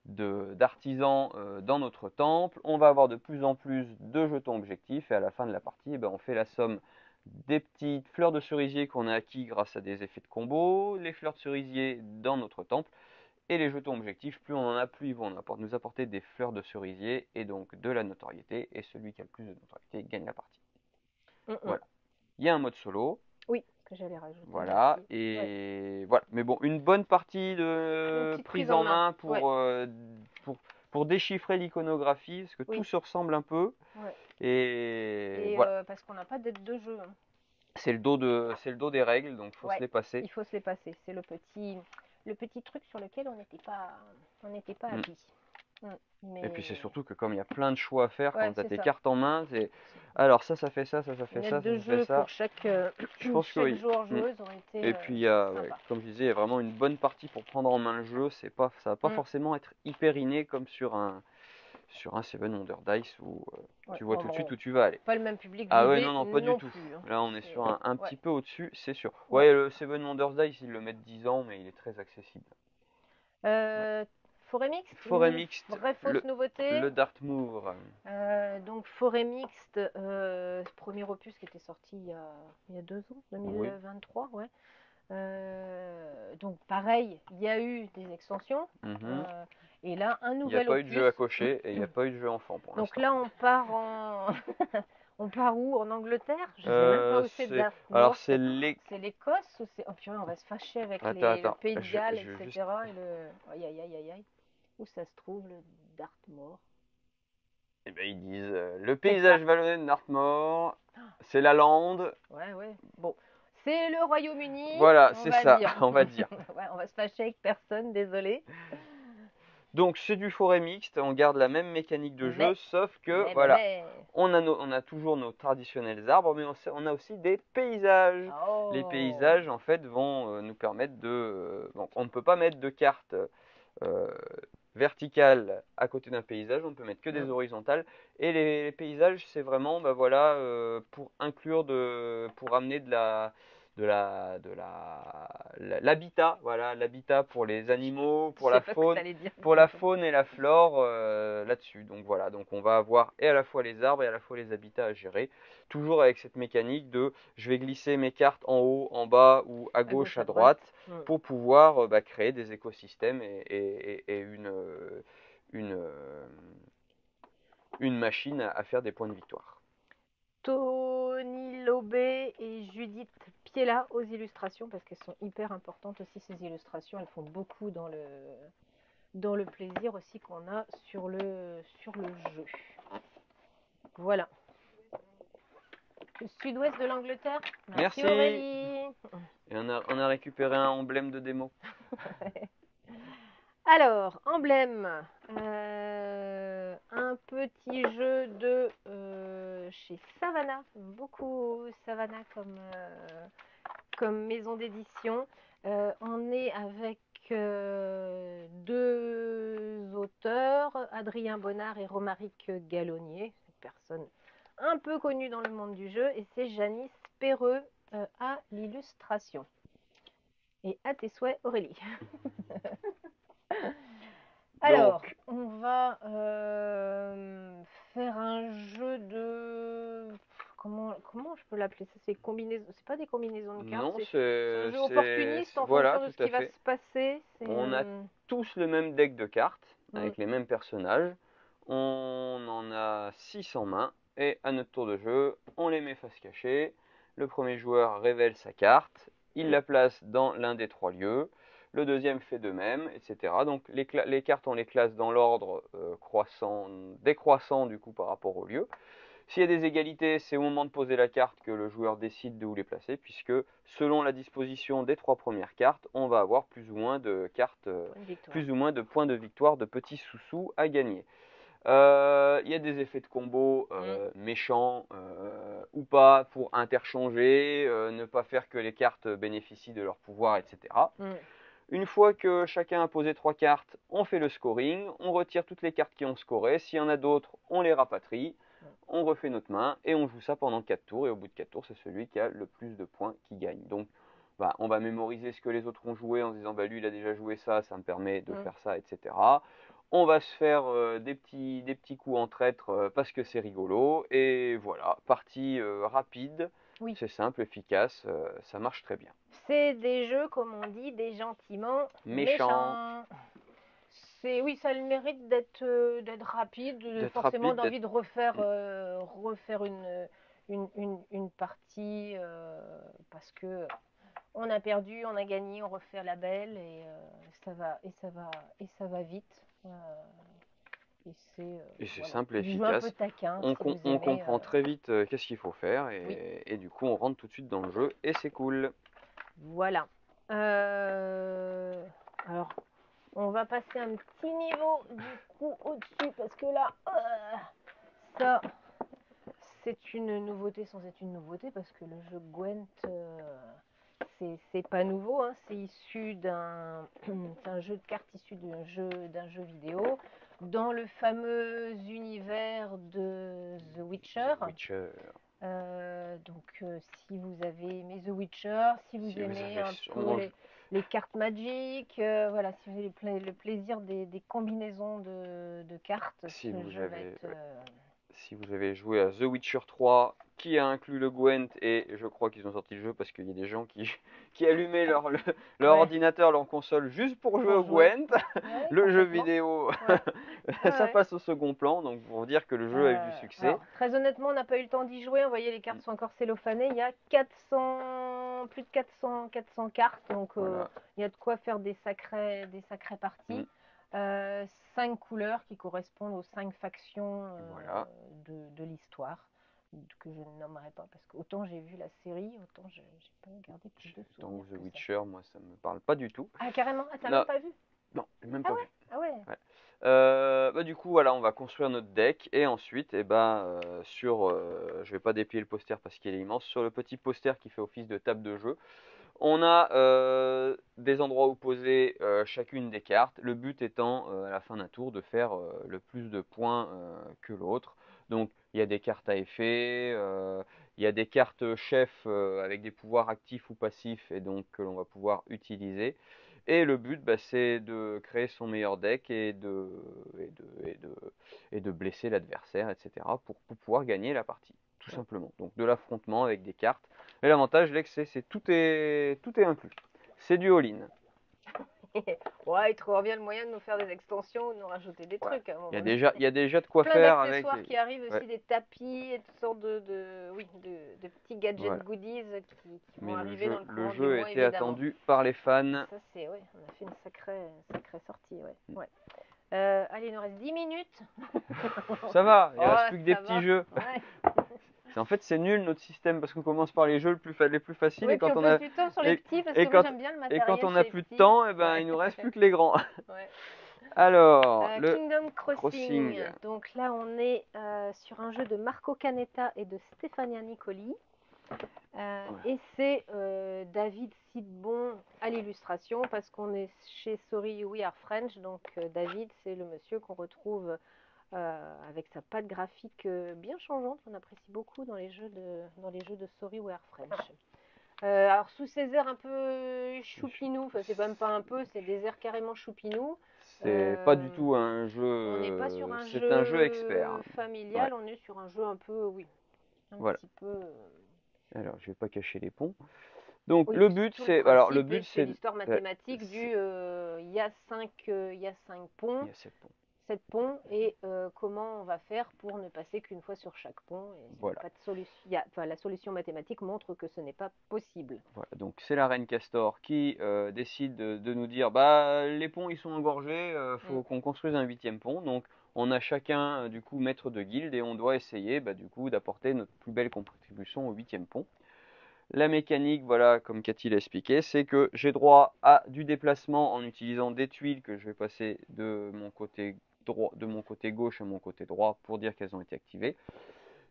d'artisans dans notre temple. On va avoir de plus en plus de jetons objectifs. Et à la fin de la partie, on fait la somme des petites fleurs de cerisier qu'on a acquis grâce à des effets de combo, les fleurs de cerisier dans notre temple, et les jetons objectifs, plus on en a, plus ils vont nous apporter des fleurs de cerisier et donc de la notoriété, et celui qui a le plus de notoriété gagne la partie. Voilà. Il y a un mode solo. Oui, que j'allais rajouter. Voilà, et voilà. Mais bon, une bonne partie de prise en main pour déchiffrer l'iconographie, parce que tout se ressemble un peu. Et voilà. Parce qu'on n'a pas d'aide de jeu. Hein. C'est le dos des règles, donc il faut se les passer. Il faut se les passer. C'est le petit truc sur lequel on n'était pas appris. Mais... Et puis c'est surtout que comme il y a plein de choix à faire quand tu as tes cartes en main, alors ça fait ça, ça fait ça, ça fait ça. Pour chaque, je pense que joueur joueuse ont été. Et puis il y a, comme je disais, il y a vraiment une bonne partie pour prendre en main le jeu. Ça va pas forcément être hyper inné comme sur un Seven Wonder Dice où tu vois tout de suite où tu vas aller. Pas le même public. Ah ouais, non, pas du tout. Plus, hein. Là on est sur un petit peu au-dessus, c'est sûr. Ouais, le Seven Wonders Dice, ils le mettent 10 ans, mais il est très accessible. Forêt mixte. Forêt mixte. Vraie fausse nouveauté. Le Dartmoor. Donc forêt mixte, premier opus qui était sorti il y a 2 ans, 2023, ouais. Donc pareil, il y a eu des extensions. Et là, un nouvel opus. Il n'y a pas eu de jeu à cocher et il n'y a pas eu de jeu enfant pour l'instant. Donc là, on part on part où? En Angleterre? Je sais même pas où c'est Dartmoor. Alors c'est l'Écosse ou c'est... Oh purée, on va se fâcher avec le Pays de Galles, etc. Aïe, aïe, aïe, aïe, aïe. Où ça se trouve, le Dartmoor? Eh ben, ils disent le paysage vallonné de Dartmoor, c'est la lande. Ouais. Bon, c'est le Royaume-Uni. Voilà, c'est ça, on va dire. On va se fâcher avec personne, désolé. Donc c'est du forêt mixte, on garde la même mécanique de jeu, sauf que voilà, on a toujours nos traditionnels arbres, mais on a aussi des paysages. Les paysages en fait vont nous permettre de... donc, on ne peut pas mettre de cartes verticales à côté d'un paysage, on ne peut mettre que des horizontales. Et les paysages, c'est vraiment pour inclure, pour amener l'habitat, voilà, l'habitat pour les animaux, pour la faune et la flore là-dessus. Donc voilà, donc on va avoir et à la fois les arbres et à la fois les habitats à gérer, toujours avec cette mécanique de je vais glisser mes cartes en haut, en bas ou à gauche, à droite, pour pouvoir créer des écosystèmes et une machine à faire des points de victoire. Tony Lobé et Judith Piella aux illustrations, parce qu'elles sont hyper importantes aussi, ces illustrations. Elles font beaucoup dans le plaisir aussi qu'on a sur le jeu. Voilà. Le sud-ouest de l'Angleterre. Merci Aurélie. Et on a récupéré un emblème de démo. Alors, emblème, un petit jeu de chez Savannah. J'aime beaucoup Savannah comme maison d'édition. On est avec 2 auteurs, Adrien Bonnard et Romaric Gallonnier, une personne un peu connue dans le monde du jeu, et c'est Janice Perreux à l'illustration. Et à tes souhaits, Aurélie. Alors, on va faire un jeu de... Comment je peux l'appeler ça? C'est pas des combinaisons de cartes, non, c'est un jeu opportuniste en fonction de ce qui va se passer. On a tous le même deck de cartes, avec les mêmes personnages. On en a 6 en main, et à notre tour de jeu, on les met face cachée. Le premier joueur révèle sa carte, il la place dans l'un des 3 lieux. Le deuxième fait de même, etc. Donc les cartes, on les classe dans l'ordre décroissant du coup par rapport au lieu. S'il y a des égalités, c'est au moment de poser la carte que le joueur décide de où les placer, puisque selon la disposition des 3 premières cartes, on va avoir plus ou moins de cartes, plus ou moins de points de victoire, de petits sous-sous à gagner. Il y a des effets de combo méchants ou pas pour interchanger, ne pas faire que les cartes bénéficient de leur pouvoir, etc. Une fois que chacun a posé 3 cartes, on fait le scoring, on retire toutes les cartes qui ont scoré. S'il y en a d'autres, on les rapatrie, on refait notre main et on joue ça pendant 4 tours. Et au bout de 4 tours, c'est celui qui a le plus de points qui gagne. Donc, on va mémoriser ce que les autres ont joué en se disant lui, il a déjà joué ça, ça me permet de faire ça, etc. On va se faire des petits coups en traître parce que c'est rigolo. Et voilà, partie rapide. Oui. C'est simple, efficace, ça marche très bien. C'est des jeux, comme on dit, des gentiment méchants. Oui, ça a le mérite d'être rapide, forcément d'envie de refaire une partie parce que on a perdu, on a gagné, on refait la belle et ça va vite. Et c'est voilà, simple et du jeu un peu efficace. taquin. On, Si vous on aimez, comprend très vite qu'est-ce qu'il faut faire oui. et du coup on rentre tout de suite dans le jeu et c'est cool. Voilà. Alors, on va passer un petit niveau du coup au-dessus parce que là, ça, c'est une nouveauté sans être une nouveauté parce que le jeu Gwent, c'est pas nouveau, hein, c'est issu d'un un jeu de cartes issu d'un jeu vidéo dans le fameux univers de The Witcher. Donc si vous avez aimé The Witcher, si vous aimez un peu les cartes Magic, voilà, si vous avez le plaisir des combinaisons de cartes, si vous avez joué à The Witcher 3 qui a inclus le Gwent et je crois qu'ils ont sorti le jeu parce qu'il y a des gens qui allumaient leur ordinateur, leur console juste pour jouer au Gwent, le jeu vidéo ça passe au second plan, donc pour dire que le jeu a eu du succès. Alors, très honnêtement, on n'a pas eu le temps d'y jouer, vous voyez les cartes sont encore cellophanées, il y a plus de 400 cartes, donc voilà. Il y a de quoi faire des sacrées parties. 5 couleurs qui correspondent aux 5 factions voilà. de l'histoire que je ne nommerai pas parce que autant j'ai vu la série, autant j'ai pas regardé plus de souvenirs. Donc The Witcher, moi ça me parle pas du tout. Ah carrément, t'as même pas vu? Non, même pas vu. Ah ouais. Bah, du coup voilà, on va construire notre deck et ensuite je vais pas déplier le poster parce qu'il est immense, sur le petit poster qui fait office de table de jeu, on a des endroits où poser chacune des cartes, le but étant à la fin d'un tour de faire le plus de points que l'autre. Donc il y a des cartes à effet, il y a des cartes chefs avec des pouvoirs actifs ou passifs et donc que l'on va pouvoir utiliser. Et le but, c'est de créer son meilleur deck et de blesser l'adversaire, etc. pour pouvoir gagner la partie, tout simplement. Donc de l'affrontement avec des cartes. Et l'avantage, c'est tout est inclus. C'est du all-in. Ouais, il trouve bien le moyen de nous faire des extensions ou de nous rajouter des trucs. Il y a déjà de quoi faire avec. Plein d'accessoires qui arrivent aussi, des tapis et toutes sortes de petits gadgets goodies qui vont arriver dans le courant du mois, Le jeu était attendu par les fans. Ça c'est, ouais, on a fait une sacrée sortie, ouais. Allez, il nous reste 10 minutes. Ça va, il ne reste plus que des petits jeux. En fait, c'est nul notre système parce qu'on commence par les jeux les plus faciles et quand on a du temps sur les petits parce que moi j'aime bien le matériel. Et quand on n'a plus de temps, il nous reste plus que les grands. Ouais. Alors, le Kingdom Crossing. Donc là, on est sur un jeu de Marco Canetta et de Stefania Nicoli. Et c'est David Sidbon à l'illustration parce qu'on est chez Sorry We Are French. Donc David, c'est le monsieur qu'on retrouve avec sa patte graphique bien changeante, on apprécie beaucoup dans les jeux de Sorry We Are French. Alors sous ces airs un peu choupinou, enfin c'est même pas un peu, c'est des airs carrément choupinou. C'est pas du tout un jeu. On n'est pas sur un jeu expert. Familial, on est sur un jeu un peu, petit peu. Alors je vais pas cacher les ponts. Donc le but c'est, c'est l'histoire mathématique du, il y a 5 ponts. Il y a 7 ponts. 7 ponts et comment on va faire pour ne passer qu'une fois sur chaque pont. Et voilà. Pas de solution, la solution mathématique montre que ce n'est pas possible. Voilà. Donc c'est la reine Castor qui décide de nous dire les ponts ils sont engorgés, faut qu'on construise un 8e pont. Donc on a chacun du coup maître de guilde et on doit essayer du coup d'apporter notre plus belle contribution au 8e pont. La mécanique, voilà, comme Cathy l'a expliqué, c'est que j'ai droit à du déplacement en utilisant des tuiles que je vais passer de mon côté gauche à mon côté droit pour dire qu'elles ont été activées.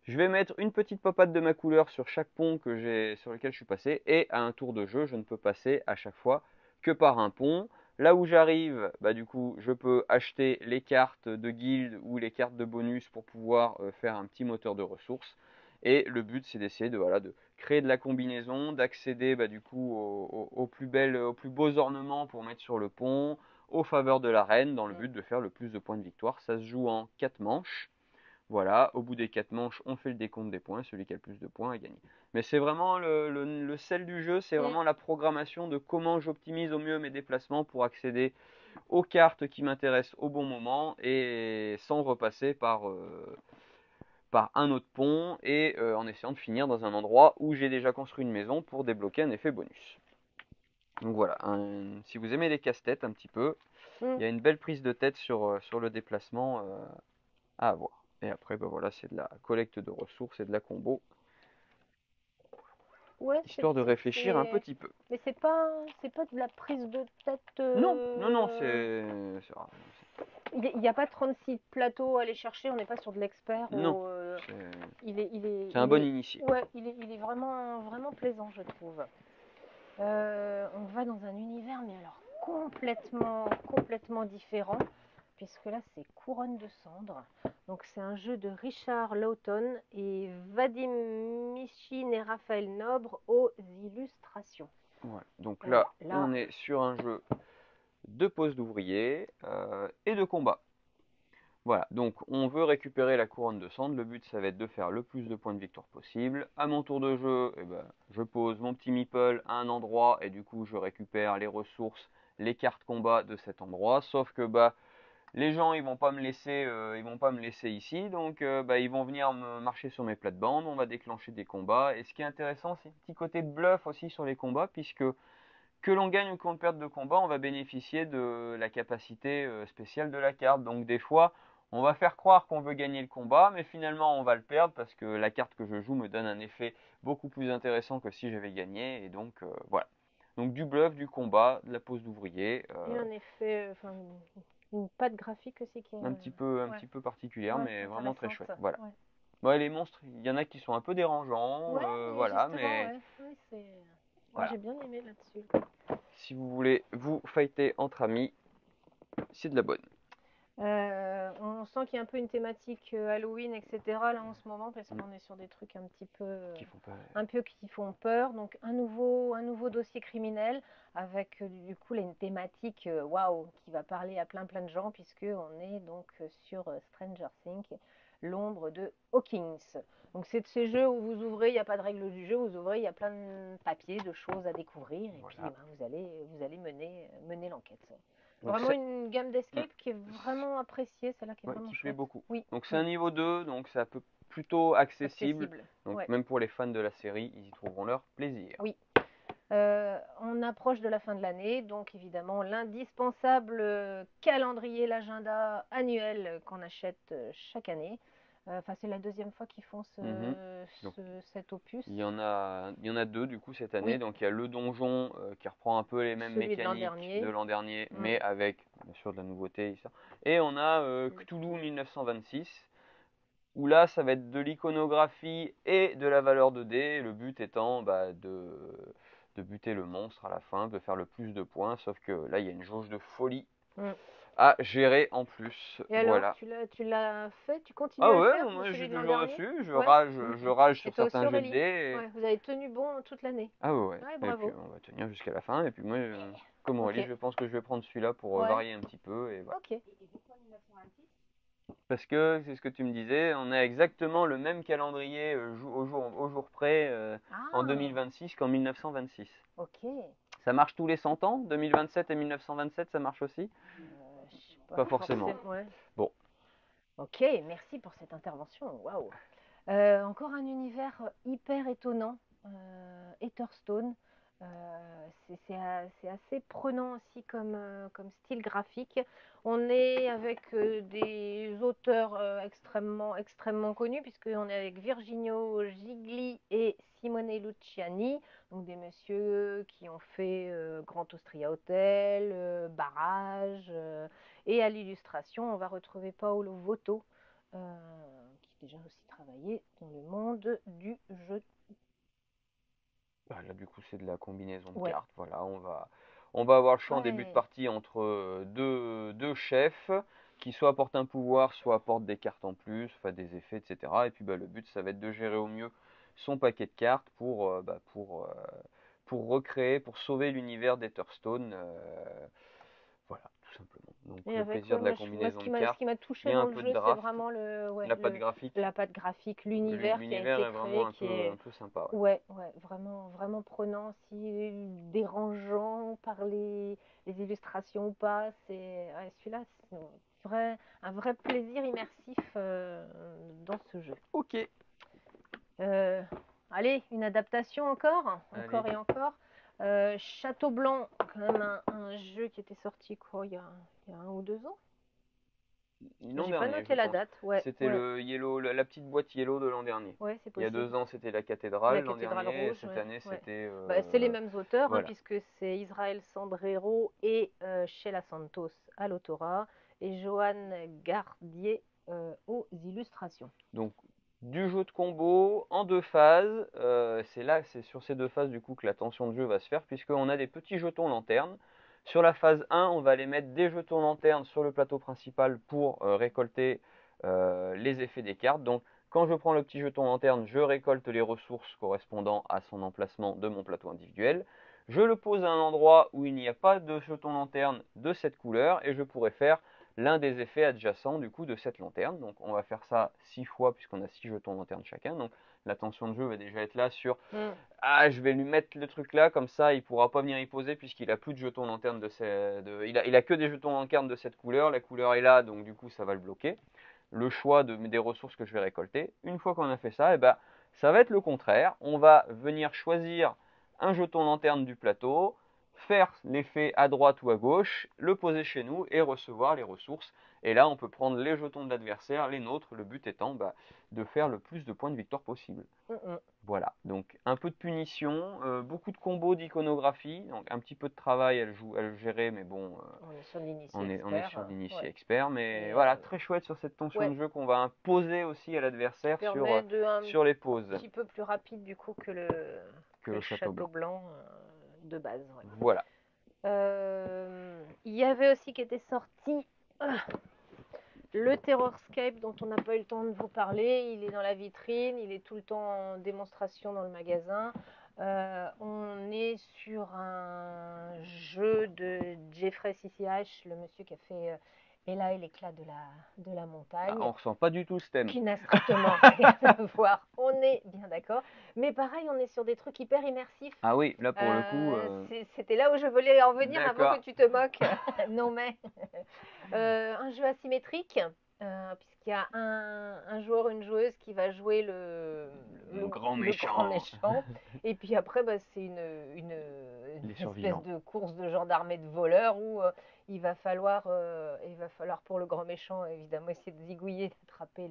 Je vais mettre une petite pop-up de ma couleur sur chaque pont sur lequel je suis passé et à un tour de jeu, je ne peux passer à chaque fois que par un pont. Là où j'arrive, du coup, je peux acheter les cartes de guilde ou les cartes de bonus pour pouvoir faire un petit moteur de ressources. Et le but, c'est d'essayer de créer de la combinaison, d'accéder du coup aux plus beaux ornements pour mettre sur le pont, aux faveurs de la reine, dans le but de faire le plus de points de victoire. Ça se joue en 4 manches. Voilà, au bout des 4 manches, on fait le décompte des points, celui qui a le plus de points a gagné. Mais c'est vraiment le sel du jeu, c'est vraiment la programmation de comment j'optimise au mieux mes déplacements pour accéder aux cartes qui m'intéressent au bon moment et sans repasser par un autre pont et en essayant de finir dans un endroit où j'ai déjà construit une maison pour débloquer un effet bonus. Donc voilà, si vous aimez les casse-têtes un petit peu, il y a une belle prise de tête sur le déplacement à avoir. Et après, bah voilà, c'est de la collecte de ressources et de la combo. Ouais, histoire de réfléchir un petit peu. Mais c'est pas de la prise de tête. Non, c'est. Il n'y a pas 36 plateaux à aller chercher, on n'est pas sur de l'expert. Non. C'est un bon initié. Ouais, il est vraiment, vraiment plaisant, je trouve. On va dans un univers, mais alors complètement différent, puisque là c'est Couronne de cendres. Donc c'est un jeu de Richard Lawton et Vadim Michin et Raphaël Nobre aux illustrations. Ouais. Donc là, on est sur un jeu de pose d'ouvrier et de combat. Voilà, donc on veut récupérer la couronne de cendres. Le but, ça va être de faire le plus de points de victoire possible. À mon tour de jeu, je pose mon petit meeple à un endroit et du coup, je récupère les ressources, les cartes combat de cet endroit. Sauf que les gens, ils vont pas me laisser ici, donc ils vont venir me marcher sur mes plates-bandes. On va déclencher des combats. Et ce qui est intéressant, c'est un petit côté bluff aussi sur les combats, puisque que l'on gagne ou qu'on perde de combat, on va bénéficier de la capacité spéciale de la carte. Donc des fois, on va faire croire qu'on veut gagner le combat, mais finalement on va le perdre parce que la carte que je joue me donne un effet beaucoup plus intéressant que si j'avais gagné. Et donc voilà. Donc du bluff, du combat, de la pose d'ouvrier. Et un effet, une patte graphique aussi qui est un petit peu particulière, mais vraiment très chouette. Voilà. Ouais. Bon, les monstres, il y en a qui sont un peu dérangeants, voilà, mais voilà. J'ai bien aimé là-dessus. Si vous voulez vous fighter entre amis, c'est de la bonne. On sent qu'il y a un peu une thématique Halloween, etc. là en ce moment, parce qu'on est sur des trucs un petit peu qui font peur. Donc un nouveau dossier criminel avec du coup là, une thématique waouh qui va parler à plein de gens, puisque on est donc sur Stranger Things, l'ombre de Hawkins. Donc c'est de ces jeux où vous ouvrez, il n'y a pas de règle du jeu, vous ouvrez, il y a plein de papiers, de choses à découvrir, et puis vous allez mener l'enquête. Vraiment une gamme d'escape qui est vraiment appréciée, celle-là qui est vraiment chouette. Plaît beaucoup. Oui. Donc c'est un niveau 2, donc c'est plutôt accessible. Donc même pour les fans de la série, ils y trouveront leur plaisir. Oui. On approche de la fin de l'année, donc évidemment l'indispensable calendrier, l'agenda annuel qu'on achète chaque année. C'est la deuxième fois qu'ils font cet opus. Il y en a deux du coup cette année. Donc il y a le donjon qui reprend un peu les mêmes mécaniques de l'an dernier, mais avec bien sûr de la nouveauté. Et on a Cthulhu 1926, où là ça va être de l'iconographie et de la valeur de dés. Le but étant de buter le monstre à la fin, de faire le plus de points. Sauf que là il y a une jauge de folie à gérer en plus. Et alors, tu l'as fait, tu continues à le faire? Ah ouais, moi j'ai toujours dessus, je rage sur certains jeux de dés. Vous avez tenu bon toute l'année. Ah ouais. Bravo. Et puis on va tenir jusqu'à la fin. Et puis moi, comme Aurélie, je pense que je vais prendre celui-là pour varier un petit peu. Et voilà. Ok. Parce que c'est ce que tu me disais, on a exactement le même calendrier au jour près en 2026 qu'en 1926. Ok. Ça marche tous les 100 ans? 2027 et 1927, ça marche aussi? Pas forcément. Bon. Ok, merci pour cette intervention. Waouh. Encore un univers hyper étonnant, Etherstone. C'est assez prenant aussi comme style graphique. On est avec des auteurs extrêmement connus, puisqu'on est avec Virginio Gigli et Simone Luciani, donc des messieurs qui ont fait Grand Austria Hotel, Barrage, et à l'illustration, on va retrouver Paolo Voto, qui a déjà aussi travaillé dans le monde du jeu. Là, du coup, c'est de la combinaison de cartes. Voilà, on va avoir le choix en début de partie entre deux chefs qui soit apportent un pouvoir, soit apportent des cartes en plus, enfin des effets, etc. Et puis le but, ça va être de gérer au mieux son paquet de cartes pour recréer, pour sauver l'univers d'Etherstone. Voilà, tout simplement. Donc le plaisir de la combinaison de cartes. Ce qui m'a touché dans le jeu, c'est vraiment la patte graphique. La patte graphique, l'univers qui a été créé, vraiment un peu sympa. Ouais, vraiment, vraiment prenant, si dérangeant par les illustrations ou pas. Celui-là, c'est un vrai plaisir immersif dans ce jeu. Ok. Allez, une adaptation encore et encore. Château Blanc, quand même un jeu qui était sorti il y a 1 ou 2 ans. L'an dernier, pas noté la date. C'était le Yellow, la petite boîte Yellow de l'an dernier. Ouais, c'est possible. Il y a 2 ans, c'était la cathédrale. L'an dernier, rouge, cette année, c'était. C'est les mêmes auteurs, voilà. Puisque c'est Israël Sandrero et Sheila Santos à l'autorat et Johan Gardier aux illustrations. Donc, du jeu de combo en 2 phases. C'est sur ces 2 phases du coup que la tension de jeu va se faire, puisqu'on a des petits jetons lanternes. Sur la phase 1, on va aller mettre des jetons lanternes sur le plateau principal pour récolter les effets des cartes. Donc, quand je prends le petit jeton lanterne, je récolte les ressources correspondant à son emplacement de mon plateau individuel. Je le pose à un endroit où il n'y a pas de jeton lanterne de cette couleur et je pourrais faire l'un des effets adjacents du coup de cette lanterne. Donc on va faire ça 6 fois puisqu'on a 6 jetons lanterne chacun. Donc la tension de jeu va déjà être là sur je vais lui mettre le truc là, comme ça il pourra pas venir y poser puisqu'il a plus de jetons lanterne il a que des jetons lanterne de cette couleur. La couleur est là, donc du coup ça va le bloquer. Le choix des ressources que je vais récolter. Une fois qu'on a fait ça, ça va être le contraire. On va venir choisir un jeton lanterne du plateau, faire l'effet à droite ou à gauche, le poser chez nous et recevoir les ressources. Et là, on peut prendre les jetons de l'adversaire, les nôtres, le but étant de faire le plus de points de victoire possible. Voilà, donc un peu de punition, beaucoup de combos d'iconographie, donc un petit peu de travail à le gérer, mais bon, on est sur l'initié expert, mais voilà, très chouette sur cette tension de jeu qu'on va imposer aussi à l'adversaire sur les pauses. Un petit peu plus rapide du coup que le Château Blanc de base. Voilà. Il y avait aussi qui était sorti le Terrorscape dont on n'a pas eu le temps de vous parler. Il est dans la vitrine, il est tout le temps en démonstration dans le magasin. On est sur un jeu de Jeffrey CCH, le monsieur qui a fait Ella et l'éclat de la montagne. On ressent pas du tout ce thème. Qui n'a strictement rien à voir, on est bien d'accord. Mais pareil, on est sur des trucs hyper immersifs. Ah oui, là pour le coup. C'était là où je voulais en venir avant que tu te moques. Non mais. Un jeu asymétrique, puisqu'il y a un joueur, une joueuse qui va jouer le grand méchant. Et puis après, c'est une espèce de course de gendarmes de voleurs où il va falloir pour le grand méchant, évidemment, essayer de zigouiller, d'attraper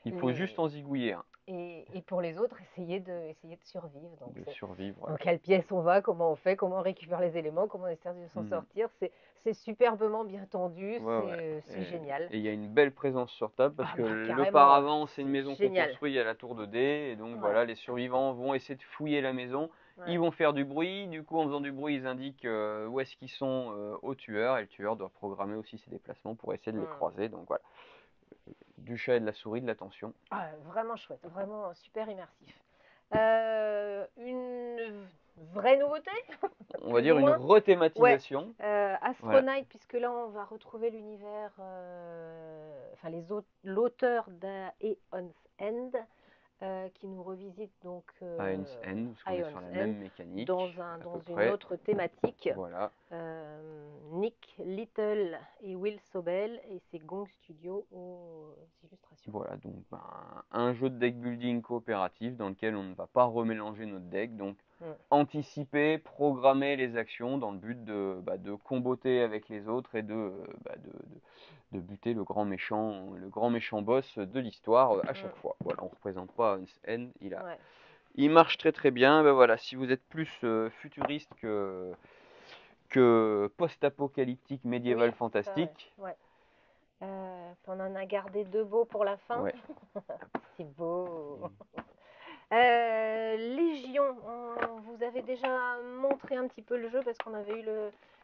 il faut juste en zigouiller. Et pour les autres, essayer de survivre. Survivre. Dans quelle pièce on va, comment on fait, comment on récupère les éléments, comment on essaie de s'en sortir. C'est superbement bien tendu, c'est génial. Et il y a une belle présence sur table parce que le paravent, c'est une maison qu'on construit à la tour de dés. Et donc voilà, les survivants vont essayer de fouiller la maison. Ils vont faire du bruit. Du coup, en faisant du bruit, ils indiquent où est-ce qu'ils sont au tueur. Et le tueur doit programmer aussi ses déplacements pour essayer de les croiser. Donc voilà. Du chat et de la souris, de l'attention. Vraiment chouette, vraiment super immersif. Une vraie nouveauté, on va dire une rethématisation. Astronite, puisque là on va retrouver l'univers, l'auteur d'Aeon's End, qui nous revisite donc Aeon's End, parce qu'on est sur la même mécanique, dans une autre thématique. Voilà. Nick Little et Will Sobel, et c'est Gong Studio aux illustrations. Voilà, donc un jeu de deck building coopératif dans lequel on ne va pas remélanger notre deck, donc anticiper, programmer les actions dans le but de comboter avec les autres et de buter le grand méchant boss de l'histoire à chaque fois. Voilà, on représente pas Aeon's End, il marche très très bien. Voilà, si vous êtes plus futuriste que post-apocalyptique, médiéval, fantastique. On en a gardé 2 beaux pour la fin. C'est beau. Légion, on vous avait déjà montré un petit peu le jeu parce qu'on avait eu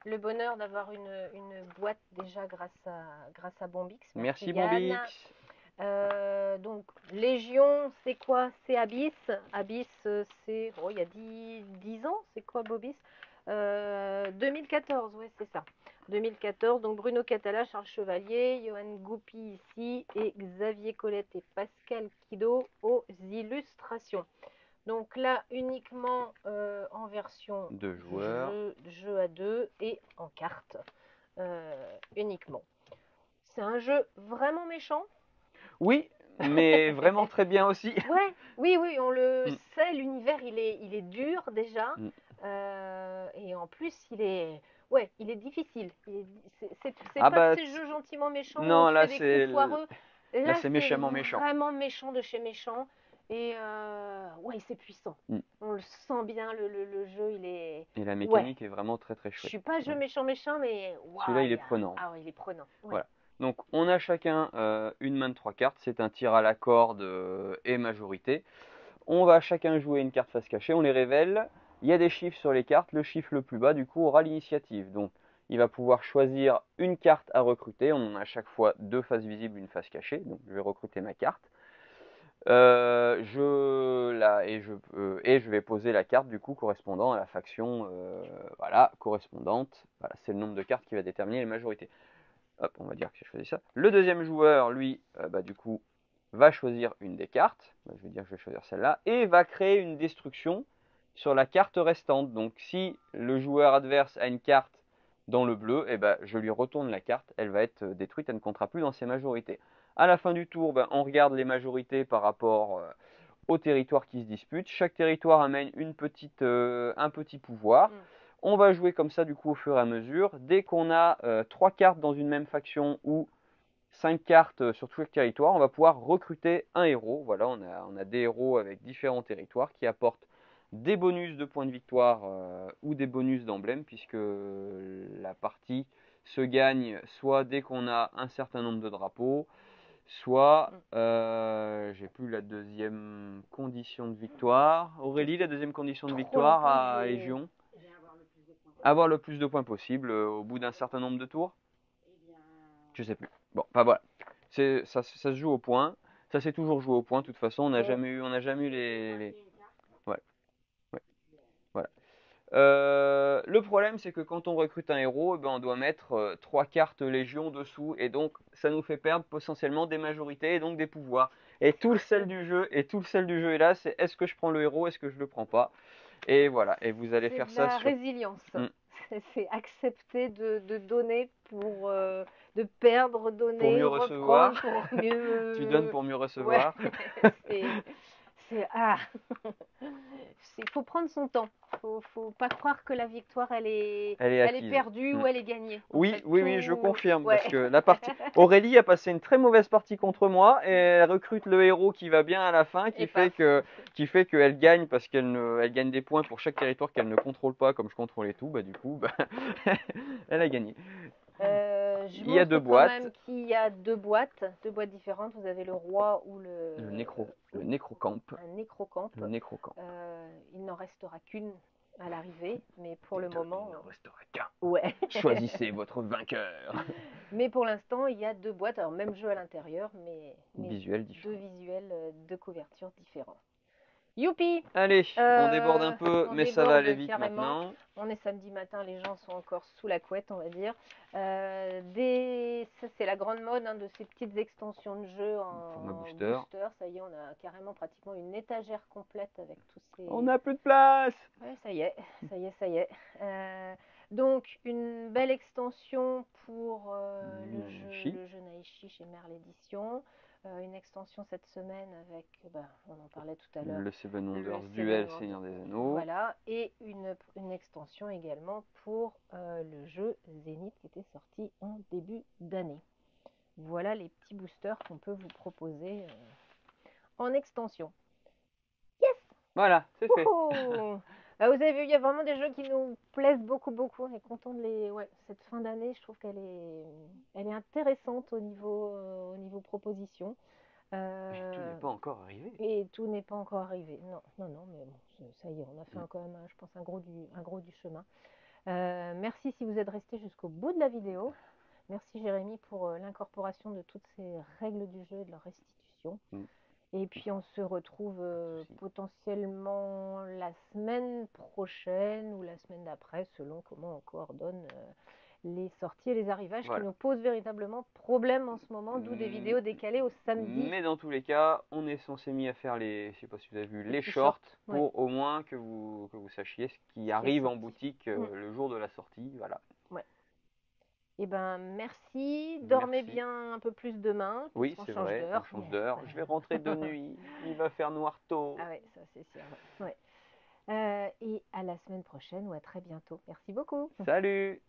le bonheur d'avoir une boîte déjà grâce à Bombix. Merci Bombix. Donc Légion, c'est quoi? C'est Abyss. Abyss, c'est il y a 10 ans. C'est quoi Bombix? 2014, ouais, c'est ça. 2014, donc Bruno Catala, Charles Chevalier, Johan Goupy ici et Xavier Colette et Pascal Kido aux illustrations. Donc là, uniquement en version de joueurs, jeu à deux et en cartes uniquement. C'est un jeu vraiment méchant. Oui, mais vraiment très bien aussi. Ouais, oui, on le sait, l'univers il est dur déjà. Et en plus, il est difficile. C'est pas ces jeux gentiment méchants non, où tu fais des coups foireux. Là, c'est méchamment méchant. Vraiment méchant de chez méchant. Et ouais, c'est puissant. On le sent bien, le jeu, il est... Et la mécanique est vraiment très très chouette. Je suis pas jeu méchant, mais... Celui-là, il est prenant. Ah ouais, il est prenant. Ouais. Voilà. Donc, on a chacun une main de 3 cartes. C'est un tir à la corde et majorité. On va chacun jouer une carte face cachée. On les révèle. Il y a des chiffres sur les cartes. Le chiffre le plus bas, du coup, aura l'initiative. Donc, il va pouvoir choisir une carte à recruter. On en a à chaque fois 2 faces visibles, une face cachée. Donc, je vais recruter ma carte. Je vais poser la carte du coup correspondant à la faction correspondante. Voilà, c'est le nombre de cartes qui va déterminer les majorités. Hop, on va dire que j'ai choisi ça. Le deuxième joueur, lui, du coup, va choisir une des cartes. Je vais dire que je vais choisir celle-là. Et va créer une destruction sur la carte restante. Donc si le joueur adverse a une carte dans le bleu, je lui retourne la carte. Elle va être détruite, elle ne comptera plus dans ses majorités. À la fin du tour, on regarde les majorités par rapport aux territoires qui se disputent. Chaque territoire amène un petit pouvoir. On va jouer comme ça du coup au fur et à mesure. Dès qu'on a 3 cartes dans une même faction ou 5 cartes sur tout chaque territoire, on va pouvoir recruter un héros. Voilà, on a des héros avec différents territoires qui apportent des bonus de points de victoire ou des bonus d'emblème, puisque la partie se gagne soit dès qu'on a un certain nombre de drapeaux, soit, j'ai plus la deuxième condition de victoire. Aurélie, la deuxième condition de victoire à Légion? Avoir le plus de points possible au bout d'un certain nombre de tours? Je sais plus. Bon, enfin voilà. Ça se joue au point. Ça s'est toujours joué au point. De toute façon, on n'a jamais eu les... Ouais. Voilà. Le problème, c'est que quand on recrute un héros, on doit mettre 3 cartes Légion dessous, et donc ça nous fait perdre potentiellement des majorités et donc des pouvoirs. Et tout le sel du jeu, est là, c'est est-ce que je prends le héros, est-ce que je le prends pas? Et voilà, et vous allez faire ça sur... résilience. C'est accepter de donner pour de perdre, donner, pour mieux recevoir. Pour mieux... Tu donnes pour mieux recevoir. Ouais. Il faut prendre son temps. Faut pas croire que la victoire elle est perdue ou elle est gagnée. Oui, je confirme. Parce que la partie Aurélie a passé une très mauvaise partie contre moi et elle recrute le héros qui va bien à la fin, qui fait qu'elle gagne parce elle gagne des points pour chaque territoire qu'elle ne contrôle pas, comme je contrôlais tout. Du coup, elle a gagné. Il y a 2 boîtes. Même qu'il y a 2 boîtes différentes. Vous avez le roi ou le nécrocamp. Un nécrocamp. Le nécrocamp. Il n'en restera qu'une à l'arrivée, mais pour le moment. Il n'en restera qu'un. Ouais. Choisissez votre vainqueur. Mais pour l'instant, il y a 2 boîtes. Alors même jeu à l'intérieur, mais visuels différents. 2 visuels de couverture différents. Youpi! Allez, on déborde un peu, mais ça va aller vite carrément. maintenant. On est samedi matin, les gens sont encore sous la couette, on va dire. Ça, c'est la grande mode de ces petites extensions de jeu en booster. Ça y est, on a carrément pratiquement une étagère complète avec tous ces... On n'a plus de place! Ouais, ça y est. Donc, une belle extension pour le jeu Naishi chez Merle Édition. Une extension cette semaine avec, on en parlait tout à l'heure, le Seven Wonders Duel Seigneur des Anneaux. Voilà, et une extension également pour le jeu Zénith qui était sorti en début d'année. Voilà les petits boosters qu'on peut vous proposer en extension. Yes! Voilà, c'est fait. Vous avez vu, il y a vraiment des jeux qui nous plaisent beaucoup. On est content de les... Ouais, cette fin d'année, je trouve qu'elle est intéressante au niveau proposition. Mais tout n'est pas encore arrivé. Et tout n'est pas encore arrivé. Non, mais bon, ça y est, on a fait quand même, je pense, un gros du chemin. Merci si vous êtes resté jusqu'au bout de la vidéo. Merci Jérémy pour l'incorporation de toutes ces règles du jeu et de leur restitution. Et puis on se retrouve potentiellement la semaine prochaine ou la semaine d'après, selon comment on coordonne les sorties et les arrivages Voilà. qui nous posent véritablement problème en ce moment, d'où des vidéos décalées au samedi. Mais dans tous les cas, on s'est mis à faire les, je sais pas si vous avez vu, les shorts pour au moins que vous sachiez ce qui arrive en boutique le jour de la sortie. Voilà. Ouais. Et ben merci, dormez bien un peu plus demain. Oui, c'est vrai, on change d'heure. Je vais rentrer de nuit, il va faire noir tôt. Ah ouais, ça c'est sûr. Ouais. Et à la semaine prochaine ou à très bientôt. Merci beaucoup. Salut!